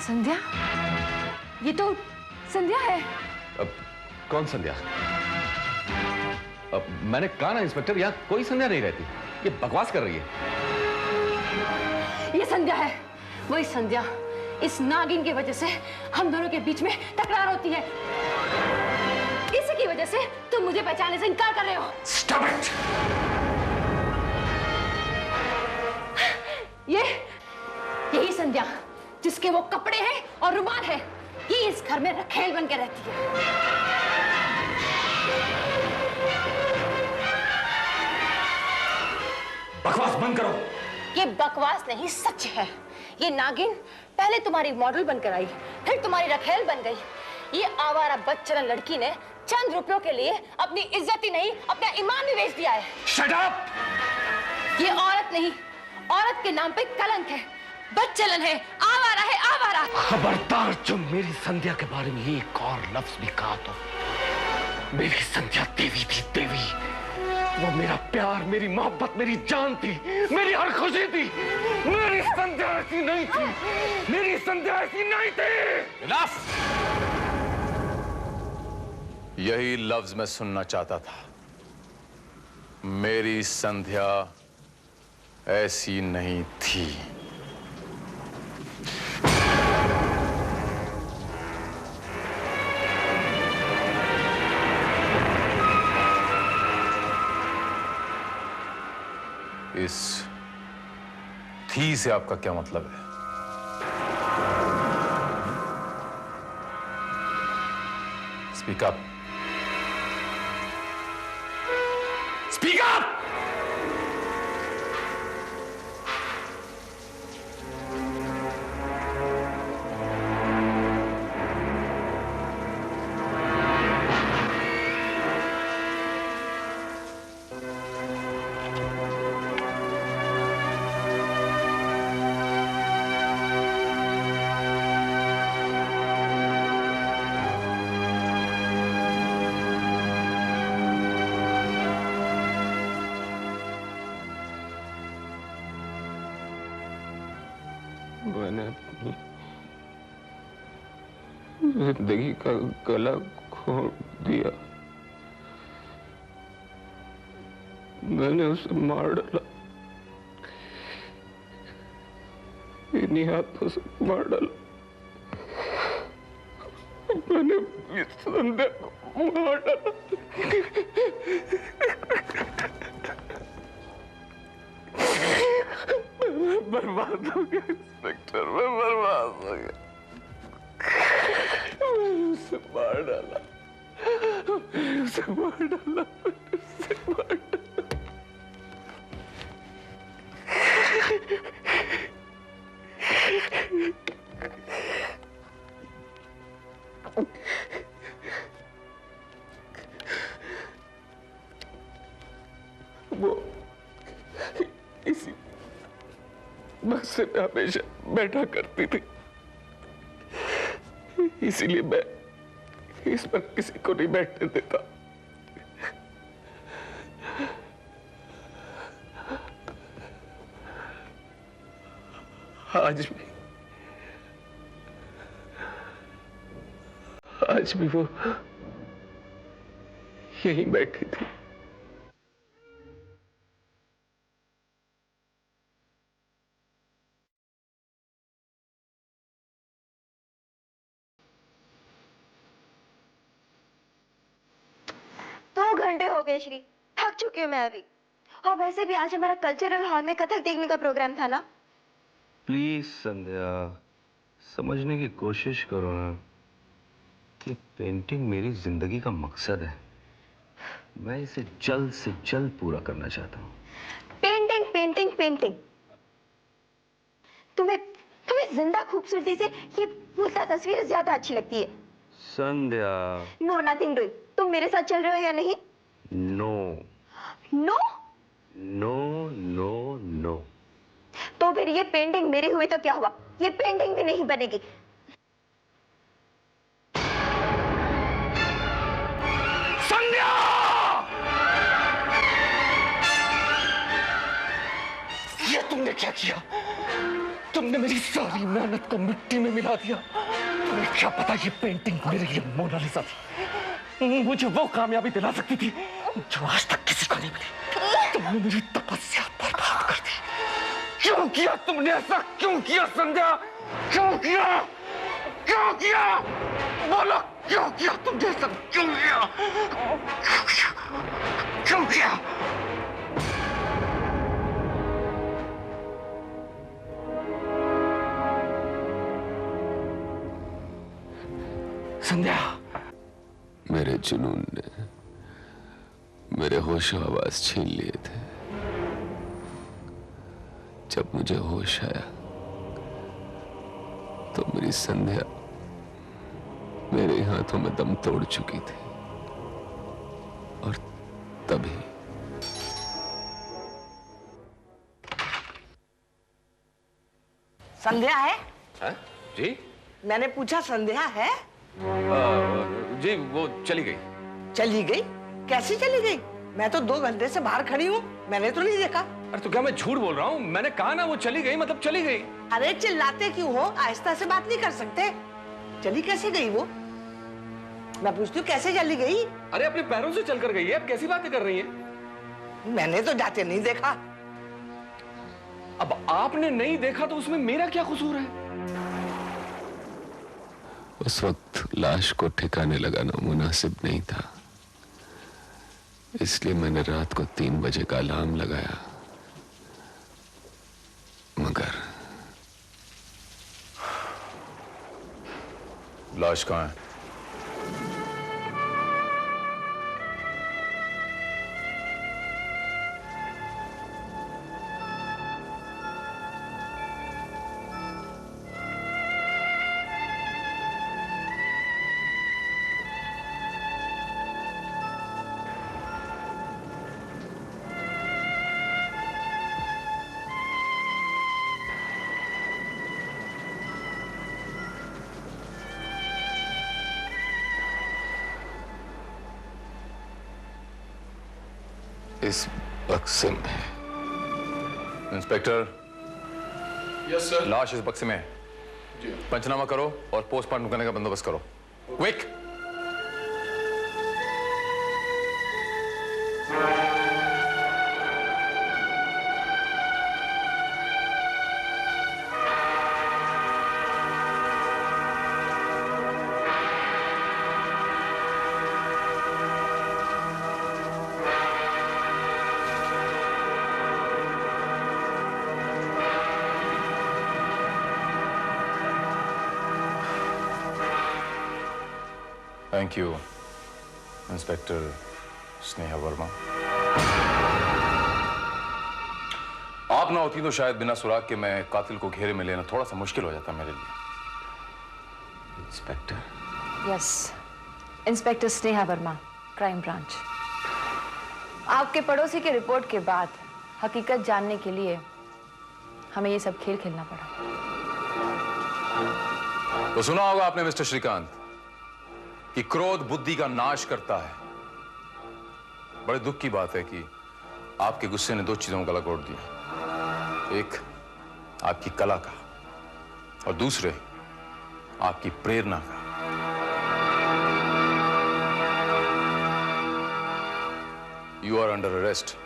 S11: संध्या? ये तो संध्या है।
S21: अब कौन संध्या? अब मैंने कहा ना इंस्पेक्टर, यहाँ कोई संध्या नहीं रहती। ये बकवास कर रही है।
S11: ये संध्या है, वही संध्या। इस नागिन की वजह से हम दोनों के बीच में तकरार होती है। इसी की वजह से तुम मुझे पहचानने से इनकार कर रहे हो।
S21: Stop it!
S11: यही संध्या जिसके वो कपड़े हैं और रुमाल है, ये इस घर में रखेल बन के रहती है।
S21: बकवास बंद करो।
S11: ये बकवास नहीं, सच है। ये नागिन पहले तुम्हारी मॉडल बनकर आई, फिर तुम्हारी रखेल बन गई। ये आवारा बदचलन लड़की ने चंद रुपयों के लिए अपनी इज्जत ही नहीं, अपना ईमान भी बेच दिया है।
S21: Shut up!
S11: ये औरत नहीं, औरत के नाम पे कलंक है, बदचलन है, आवारा है, आवारा।
S1: खबरदार जो मेरी संध्या के बारे में एक और लफ्ज भी कहा तो। मेरी संध्या देवी थी, देवी। वो मेरा प्यार, मेरी मोहब्बत, मेरी जान थी, मेरी हर खुशी थी। मेरी संध्या ऐसी नहीं थी, मेरी संध्या ऐसी नहीं थी।
S19: Enough! यही लफ्ज मैं सुनना चाहता था। मेरी संध्या ऐसी नहीं थी। इस थी से आपका क्या मतलब है? Speak up.
S21: Speak up!
S3: जिंदगी का गला घोट दिया। मैंने उसे मार डाला, इन्हीं हाथों से मार डाला। मैंने इस संध्या को मार डाला। मैं बर्बाद हो गया इंस्पेक्टर, मैं बर्बाद हो गया। मैंने उसे मार डाला, मैंने उसे मार डाला, मैंने उसे मार डाला। वो इसी बस से मैं हमेशा बैठा करती थी, इसीलिए मैं इस पर किसी को नहीं बैठने देता। आज भी वो यहीं बैठी थी।
S7: हो गए श्री, थक चुकी हूँ मैं अभी। और वैसे भी आज हमारा कल्चरल हॉल में कथक देखने का प्रोग्राम था ना।
S14: प्लीज संध्या, समझने की कोशिश करो ना कि पेंटिंग मेरी जिंदगी का मकसद है। मैं इसे जल्द से जल्द पूरा करना चाहता हूँ।
S7: पेंटिंग पेंटिंग पेंटिंग, तुम्हें तुम्हें जिंदा खूबसूरती से ये मुर्दा तस्वीर ज्यादा अच्छी लगती है।
S14: Sandhya,
S7: no nothing doing. तुम मेरे साथ चल रहे हो या नहीं?
S14: No
S7: no
S14: no no no.
S7: तो फिर ये पेंटिंग मेरी हुई तो क्या हुआ? ये पेंटिंग भी नहीं बनेगी।
S3: संध्या! ये तुमने क्या किया? तुमने मेरी सारी मेहनत को मिट्टी में मिला दिया। तुम्हें क्या पता ये पेंटिंग मेरे लिए मोनालिसा थी। मुझे वो कामयाबी दिला सकती थी जो आज तक किसी को नहीं मिली। तुमने मेरी तपस्या बर्बाद कर दी। क्यों किया तुमने ऐसा? क्यों किया संध्या? क्यों किया? क्यों किया? बोलो, क्यों किया तुमने ऐसा? क्यों किया? क्यों किया? क्यों किया? संध्या,
S19: मेरे जुनून ने मेरे होश आवाज छीन लिए थे। जब मुझे होश आया तो मेरी संध्या मेरे हाथों में दम तोड़ चुकी थी। और तभी
S18: संध्या है?
S1: जी?
S18: मैंने पूछा संध्या है?
S1: जी वो चली गई।
S18: चली गई? कैसे चली गई? मैं तो 2 घंटे से बाहर खड़ी हूँ, मैंने तो नहीं देखा।
S1: अरे तो क्या मैं झूठ बोल रहा हूँ? मैंने कहा ना वो चली गई, मतलब चली गई।
S18: अरे चिल्लाते क्यों हो? आहिस्ता से बात नहीं कर सकते? चली कैसे गई वो? मैं पूछती हूँ कैसे चली गई?
S1: अरे अपने पैरों से चलकर गई है। अब कैसी बातें कर रही है?
S18: मैंने तो जाते नहीं देखा।
S1: अब आपने नहीं देखा तो उसमें मेरा क्या कसूर है?
S19: उस वक्त लाश को ठिकाने लगाना मुनासिब नहीं था, इसलिए मैंने रात को 3 बजे का अलार्म लगाया। मगर
S8: लाश कहाँ है?
S19: इस बक्से में।
S8: इंस्पेक्टर।
S23: Yes sir.
S8: लाश इस बक्से में है।
S23: जी।
S8: पंचनामा करो और पोस्टमार्टम करने का बंदोबस्त करो। Quick. Thank you inspector Sneha Verma. आप ना होती तो शायद बिना सुराग के मैं कातिल को घेरे में लेना थोड़ा सा मुश्किल हो जाता मेरे लिए।
S1: Inspector?
S11: Yes, inspector Sneha Verma, crime branch. आपके पड़ोसी की रिपोर्ट के बाद हकीकत जानने के लिए हमें ये सब खेल खेलना पड़ा।
S8: तो सुना होगा आपने मिस्टर श्रीकांत कि क्रोध बुद्धि का नाश करता है। बड़े दुख की बात है कि आपके गुस्से ने दो चीजों का लकोड़ दिया, एक आपकी कला का और दूसरे आपकी प्रेरणा का। You are under arrest